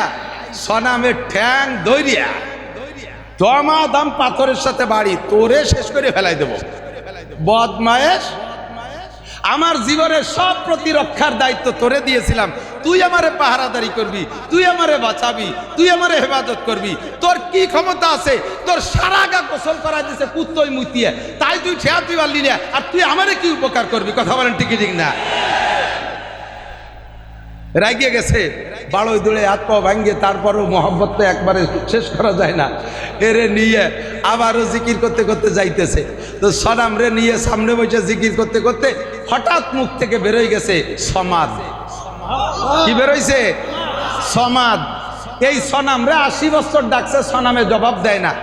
সনামের ঠ্যাং দইরিয়া দমাদম পাথরের সাথে বাড়ি, তোরে শেষ করে ফেলাই দেব বদমায়েশ। আমার জীবনের সব প্রতিরক্ষার দায়িত্ব তোরে দিয়েছিলাম, তুই আমারে পাহারাদারি করবি, তুই আমারে বাঁচাবি, তুই আমারে হেফাজত করবি। তোর কি ক্ষমতা আছে, তোর সারা গা গোসল করা দিয়েছে কুত্তই মুতিয়ে, তাই তুই ঠেয়া তুই পারলি না, আর তুই আমারে কি উপকার করবি, কথা বলেন ঠিক ঠিক না। রাগিয়ে গেছে, বাড়ই দূরে হাত পা ভাঙ্গে, তারপরও মোহাম্মত তো একবারে শেষ করা যায় না, এরে নিয়ে আবারও জিকির করতে করতে যাইতেছে। তো সনাম রে নিয়ে সামনে বসে জিকির করতে করতে হঠাৎ মুখ থেকে বেরোয় গেছে সমাদ। কি বেরোইছে? সমাদ। এই সনাম রে 80 বছর ডাকছে, সনামে জবাব দেয় না।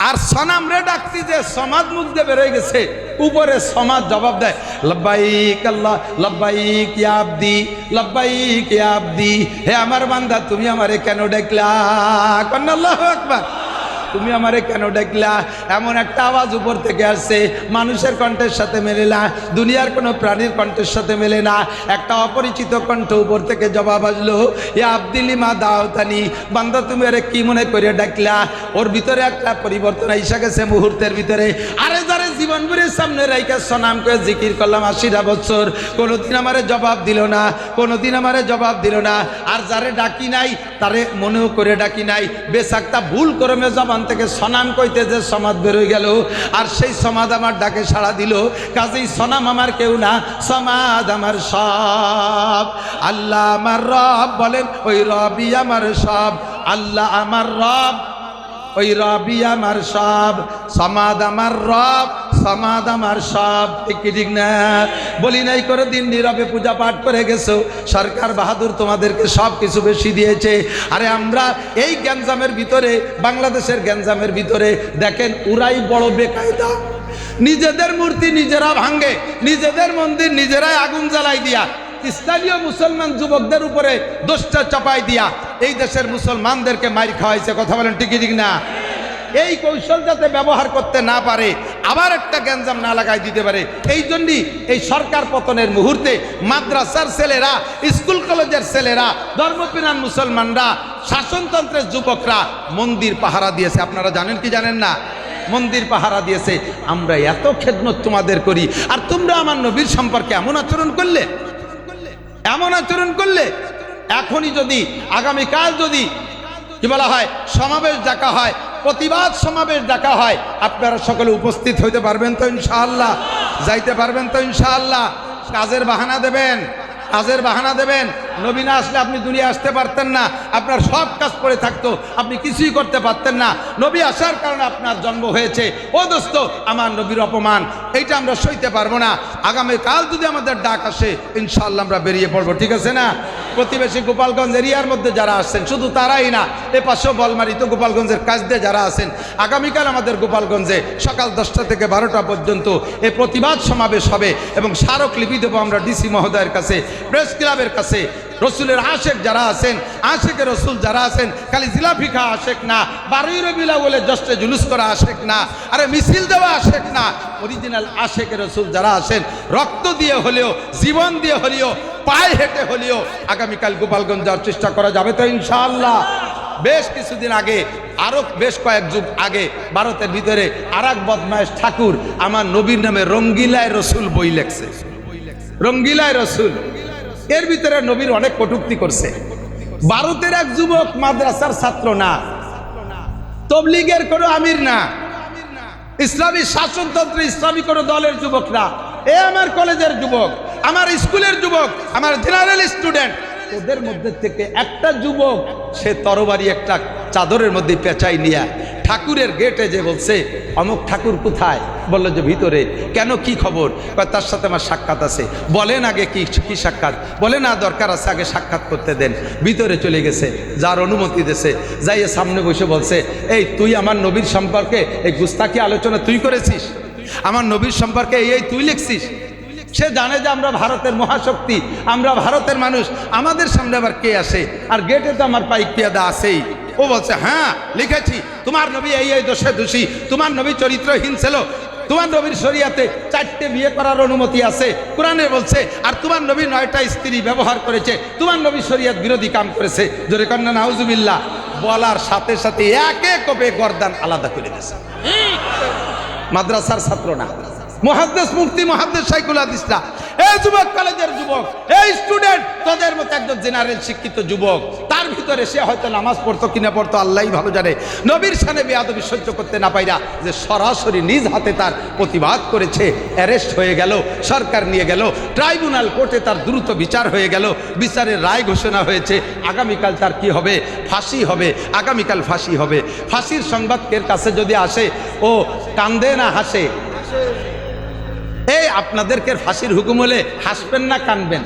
আর সনাম রে ডাকতি যে সমাদ মুখ দিয়ে বেরোয় গেছে, উপরে সমাদ জবাব দেয়, লব্বাইক আল্লাহ লব্বাইক ইয়া আবদি, লব্বাইক ইয়া আবদি, হে আমার বান্দা তুমি আমারে কেন ডাকলা, কন্না আল্লাহু আকবার, তুমি আমারে কেন ডাকলা। এমন একটা আওয়াজ উপর থেকে আসছে, মানুষের কণ্ঠের সাথে মেলে না, দুনিয়ার কোনো প্রাণীর কণ্ঠের সাথে মেলে না, একটা অপরিচিত কণ্ঠ উপর থেকে জবাব আসলো, ইয়া আব্দিলি মা দাওতানি, বান্দা তুমি আরে কি মনে করে ডাকলা। ওর ভিতরে একটা পরিবর্তন এসে গেছে মুহূর্তের ভিতরে। আরে যারে জীবন ভরে সামনে রাইকা সনাম করে জিকির করলাম 80টা বছর, কোনোদিন আমারে জবাব দিল না, কোনোদিন আমারে জবাব দিল না। আর যারে ডাকি নাই তারে মনেও করে ডাকি নাই, বেশাকটা ভুল করমে জবান থেকে সনাম কইতে যে সমাদ বেরোয় গেল, আর সেই সমাদ আমার ডাকে সাড়া দিল। কাজেই সনাম আমার কেউ না, সমাদ আমার সব। আল্লাহ আমার রব, বলেন ওই রবই আমার সব। আল্লাহ আমার রব, ওই রবই আমার সব। সমাদ আমার রব, সমাদ আমার সব, ঠিক না? বলি নাই করে দিন নীরবে পূজা পাঠ করে গেছো, সরকার বাহাদুর তোমাদেরকে সব কিছু বেশি দিয়েছে। আরে আমরা এই গ্যাঞ্জামের ভিতরে, বাংলাদেশের গ্যাঞ্জামের ভিতরে দেখেন উরাই বড় বেকায়দা, নিজেদের মূর্তি নিজেরা ভাঙ্গে, নিজেদের মন্দির নিজেরাই আগুন জ্বালাই দিয়া, স্থানীয় মুসলমান যুবকদের উপরে দোষটা চাপাই দিয়া এই দেশের মুসলমানদেরকে মাইর খাওয়াইছে, কথা বলেন ঠিক ঠিক না? এই কৌশল যাতে ব্যবহার করতে না পারে, আবার একটা গ্যাঞ্জাম না লাগাই দিতে পারে, এই জন্যই এই সরকার পতনের মুহূর্তে মাদ্রাসার ছেলেরা, স্কুল কলেজের ছেলেরা, ধর্মপ্রাণ মুসলমানরা, শাসনতন্ত্রের যুবকরা মন্দির পাহারা দিয়েছে। আপনারা জানেন কি জানেন না? মন্দির পাহারা দিয়েছে। আমরা এত খেদমত তোমাদের করি, আর তোমরা আমার নবীর সম্পর্কে এমন আচরণ করলে, এমন আচরণ করলে। এখনই যদি, আগামীকাল যদি কি বলা হয়, সমাবেশ ডাকা হয়, প্রতিবাদ সমাবেশ ডাকা হয়, আপনারা সকলে উপস্থিত হইতে পারবেন তো ইনশাআল্লাহ? যাইতে পারবেন তো ইনশাআল্লাহ? কাজের বাহানা দেবেন, কাজের বাহানা দেবেন। নবী না আসলে আপনি দুনিয়া আসতে পারতেন না, আপনার সব কাজ পড়ে থাকতো, আপনি কিছুই করতে পারতেন না। নবী আসার কারণে আপনার জন্ম হয়েছে। ও দোস্ত, আমার নবীর অপমান এইটা আমরা সইতে পারবো না। আগামীকাল যদি আমাদের ডাক আসে, ইনশাআল্লাহ আমরা বেরিয়ে পড়বো, ঠিক আছে না? প্রতিবেশী গোপালগঞ্জ এরিয়ার মধ্যে যারা আসছেন, শুধু তারাই না, এ পাশেও বলমারি তো গোপালগঞ্জের কাছ দিয়ে যারা আছেন, আগামীকাল আমাদের গোপালগঞ্জে সকাল 10টা থেকে 12টা পর্যন্ত এই প্রতিবাদ সমাবেশ হবে, এবং স্মারকলিপি দেবো আমরা ডিসি মহোদয়ের কাছে, প্রেস ক্লাবের কাছে। রসুলের আশেক যারা আছেন, আশেকে রসুল যারা আছেন, খালি জিলাফিখা আশেক না, 12 রবিউল বলে জশ্নে জুলুস করা আশেক না, আরে মিছিল দেওয়া আশেক না, অরিজিনাল আশেকে রসুল যারা আছেন, রক্ত দিয়ে হলেও, জীবন দিয়ে হলেও, পায়ে হেঁটে হলেও আগামীকাল গোপালগঞ্জ যাওয়ার চেষ্টা করা যাবে তো ইনশাআল্লাহ? বেশ কিছুদিন আগে, আরো বেশ কয়েক যুগ আগে, ভারতের ভিতরে আর এক বদমায়েশ ঠাকুর আমার নবীর নামে রঙ্গিলায় রসুল বই লেখছে, রঙ্গিলায় রসুল। এর ভিতরে নবীর অনেক কটূক্তি করছে। ভারতের এক যুবক মাদ্রাসার ছাত্র না, তবলিগের কোনো আমির না, ইসলামী শাসনতন্ত্র ইসলামী কোনো দলের যুবক না, এ আমার কলেজের যুবক, আমার স্কুলের যুবক, আমার জেনারেল স্টুডেন্ট। ওদের মধ্যে থেকে একটা যুবক সে তরবারি একটা চাদরের মধ্যে পেঁচাই নিয়ে ঠাকুরের গেটে যে বলছে, অমুক ঠাকুর কোথায়? বললো যে ভিতরে। কেন, কি খবর? তার সাথে আমার সাক্ষাৎ আছে। বলেন আগে কি কি সাক্ষাৎ? বলে না, দরকার আছে, আগে সাক্ষাৎ করতে দেন। ভিতরে চলে গেছে, যার অনুমতি দিয়েছে, যাইয়ে সামনে বসে বলছে, এই তুই আমার নবীর সম্পর্কে এই গুস্তাকি আলোচনা তুই করেছিস? আমার নবীর সম্পর্কে এই তুই লিখছিস? সে জানে যে আমরা ভারতের মহাশক্তি, আমরা ভারতের মানুষ, আমাদের সামনে আবার কে আসে? আর গেটে তো আমার পাইক পেয়াদা আছেই। ও বলছে, হ্যাঁ লিখেছি, তোমার নবী এই দোষে দোষী, তোমার নবী চরিত্রহীন ছিল, তোমার নবীর শরিয়াতে 4টে বিয়ে করার অনুমতি আছে, কোরআনে বলছে, আর তোমার নবী 9টা স্ত্রী ব্যবহার করেছে, তোমার নবী শরিয়াত বিরোধী কাম করেছে। জোরে কন্যা নাউজুবিল্লাহ। বলার সাথে সাথে একে কোপে গর্দান আলাদা করে দিয়েছে। মাদ্রাসার ছাত্র না, মুহাদ্দিস মুফতি মুহাদ্দিস শাইখুল হাদিসরা, এই যুবক কলেজের যুবক, এই স্টুডেন্ট, তোদের মতো একজন জেনারেল শিক্ষিত যুবক, তার ভিতরে সে হয়তো নামাজ পড়তো কিনা পড়তো আল্লাহই ভালো জানে, নবীর সানে বেয়াদবি সহ্য করতে না পাইরা যে সরাসরি নিজ হাতে তার প্রতিবাদ করেছে, অ্যারেস্ট হয়ে গেল, সরকার নিয়ে গেল, ট্রাইব্যুনাল কোর্টে তার দ্রুত বিচার হয়ে গেল, বিচারের রায় ঘোষণা হয়েছে, আগামীকাল তার কি হবে? ফাঁসি হবে, আগামীকাল ফাঁসি হবে। ফাঁসির সংবাদ এর কাছে যদি আসে, ও কান্দে না হাসে? এই আপনাদেরকে ফাঁসির হুকুম হলে হাসবেন না কানবেন?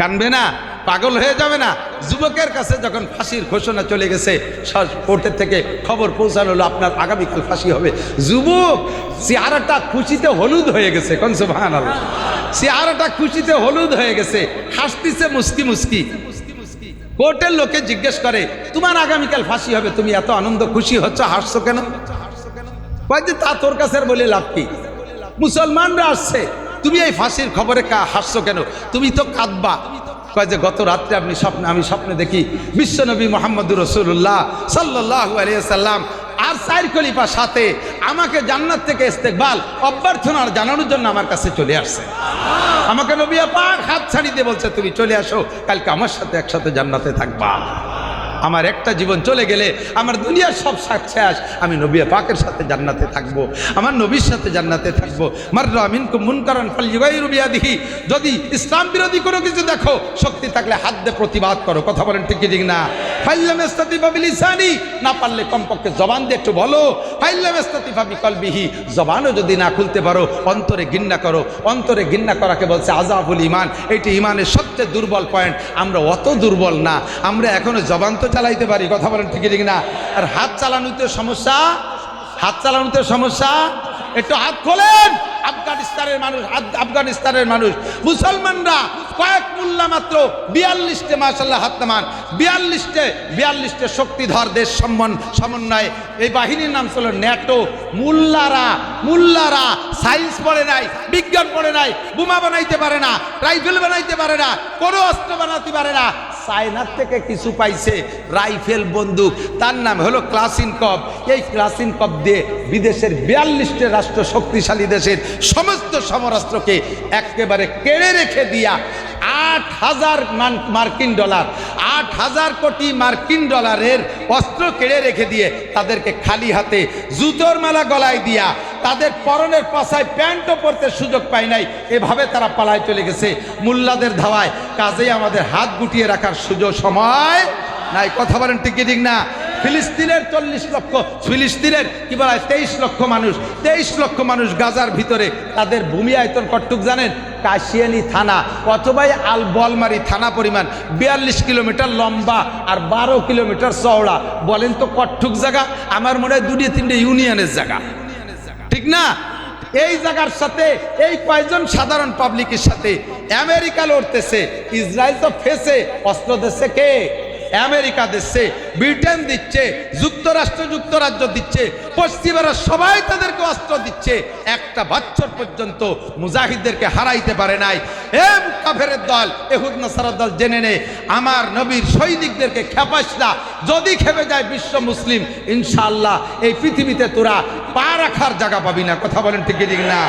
কানবে না? পাগল হয়ে যাবে না? যুবকের কাছে যখন ফাঁসির ঘোষণা চলে গেছে, কোর্টের থেকে খবর পৌঁছানো হলো আপনার আগামীকাল ফাঁসি হবে, যুবক চেহারাটা খুশিতে হলুদ হয়ে গেছে। কোন সুবহানাল্লাহ, চেহারাটা খুশিতে হলুদ হয়ে গেছে, হাসতিছে মুস্কি মুস্কি। কোর্টের লোকে জিজ্ঞেস করে, তোমার আগামীকাল ফাঁসি হবে, তুমি এত আনন্দ খুশি হচ্ছ, হাসছো কেন? কয় যে তা তোর কাছে বলে লাভ কি? মুসলমানরা আসছে, তুমি এই ফাঁসির খবরে হাসছো কেন? তুমি তো কাঁদবা। কয় যে গত রাত্রে আমি স্বপ্নে দেখি বিশ্বনবী মুহাম্মদুর রাসূলুল্লাহ সাল্লাল্লাহু আলাইহি ওয়াসাল্লাম আর 4 খলিফা সাথে আমাকে জান্নাত থেকে ইস্তেকবাল অভ্যর্থনা জানানোর জন্য আমার কাছে চলে আসছে। আমাকে নবী পাক হাত ছাড়ি দিয়ে বলছে, তুমি চলে আসো, কালকে আমার সাথে একসাথে জান্নাতে থাকবা। আমার একটা জীবন চলে গেলে আমার দুনিয়ার সব শেষ, আমি নবী পাকের সাথে জান্নাতে থাকবো, আমার নবীর সাথে জান্নাতে থাকবো। মাররা মিনকুম মুনকারান ফালইয়ুগাইরু বিয়াদিহি, যদি ইসলাম বিরোধী কোনো কিছু দেখো, শক্তি থাকলে হাত দিয়ে প্রতিবাদ করো। কথা বলেন ঠিক কি ঠিক না? ফাইল্লাম ইস্তাতিফা বিলিসানি, না পারলে কমপক্ষে জবান দিয়ে একটু বলো। ফাইল্লাম ইস্তাতিফা বিকলবিহি, জবানও যদি না খুলতে পারো, অন্তরে ঘৃণা করো। অন্তরে ঘৃণা করাকে বলছে আযাবুল ঈমান। এটি ঈমানের সবচেয়ে দুর্বল পয়েন্ট। আমরা অত দুর্বল না, আমরা এখনো জবান তো চালাইতে পারি। কথা বলেন ঠিক ঠিক না? আর হাত চালানোতে সমস্যা, হাত চালানোতে সমস্যা। একটু হাত খোলেন। আফগানিস্তানের মানুষ মুসলমানরা কয়েক মোল্লা মাত্র 42টে মাশাআল্লাহ হাত নামান, 42টে শক্তিধর দেশ সমন্বয়ে এই বাহিনীর নাম ছিল ন্যাটো। মুল্লারা সায়েন্স পড়ে নাই, বিজ্ঞান পড়ে নাই, বোমা বানাইতে পারে না, রাইফেল বানাইতে পারে না, কোনো অস্ত্র বানাতে পারে না। চায়নার থেকে কিছু পাইছে, রাইফেল বন্দুক, তার নাম হলো ক্লাসিনকভ। এই ক্লাসিনকভ দিয়ে বিদেশের 42টে রাষ্ট্র শক্তিশালী দেশের সমস্ত সমরাস্ত্রকে একেবারে কেড়ে রেখে দিয়া 8,000 মার্কিন ডলার, 8,000 কোটি মার্কিন ডলারের অস্ত্র কেড়ে রেখে দিয়ে তাদেরকে খালি হাতে জুতোর মালা গলায় দিয়া তাদের পরনের পাশায় প্যান্টও পরতে সুযোগ পায় নাই, এভাবে তারা পালায় চলে গেছে মুল্লাদের ধাওয়ায়। কাজেই আমাদের হাত গুটিয়ে রাখার সুযোগ সময় নাই। কথা বলেন ঠিক ঠিক না? ফিলিস্তিনের 40 লক্ষ, ফিলিস্তিনের কি বলা হয় 23 লক্ষ মানুষ, 23 লক্ষ মানুষ গাজার ভিতরে। তাদের ভূমি আয়তন কতটুক জানেন? কাশিয়ানি থানা অথবা আলবলমারি থানা পরিমাণ, 42 কিলোমিটার লম্বা আর 12 কিলোমিটার চওড়া। বলেন তো কতটুক জায়গা? আমার মনে হয় 2-3টে ইউনিয়নের জায়গা, ঠিক না? এই জায়গার সাথে এই কয়েকজন সাধারণ পাবলিকের সাথে আমেরিকা লড়তেছে। ইসরায়েল তো ফেসে, অস্ত্র দিচ্ছে কে? আমেরিকা দিচ্ছে, ব্রিটেন দিচ্ছে, যুক্তরাজ্য দিচ্ছে, পশ্চিমারা সবাই তাদেরকে অস্ত্র দিচ্ছে। একটা বছর পর্যন্ত মুজাহিদদেরকে হারাইতে পারে নাই। এ কাফেরের দল, ইহুদ নাসারার দল, জেনে নে, আমার নবীর সৈনিকদেরকে খেপাস না। যদি খেপে যায় বিশ্ব মুসলিম, ইনশাআল্লাহ এই পৃথিবীতে তোরা পা রাখার জায়গা পাবি না। কথা বলেন ঠিক ঠিক না?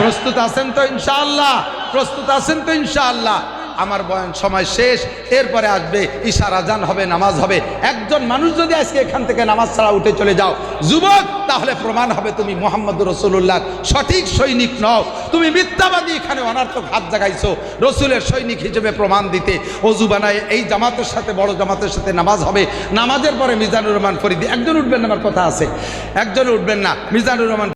প্রস্তুত আছেন তো ইনশাআল্লাহ? প্রস্তুত আছেন তো ইনশাআল্লাহ? আমার বয়ান সময় শেষ, এরপরে আসবে ইশার আজান হবে, নামাজ হবে। একজন মানুষ যদি আজকে এখান থেকে নামাজ ছাড়া উঠে চলে যাও যুবক, তাহলে প্রমাণ হবে তুমি মুহাম্মদুর রাসূলুল্লাহর সঠিক সৈনিক নও, তুমি মিথ্যাবাদী। এখানে অনার্থক হাত জাগাইছো রসুলের সৈনিক হিসেবে প্রমাণ দিতে। অজু বানায় এই জামাতের সাথে, বড় জামাতের সাথে নামাজ হবে, নামাজের পরে মিজানুর রহমান ফরিদি। একজন উঠবেন না, আমার কথা আছে, একজন উঠবেন না। মিজানুর রহমান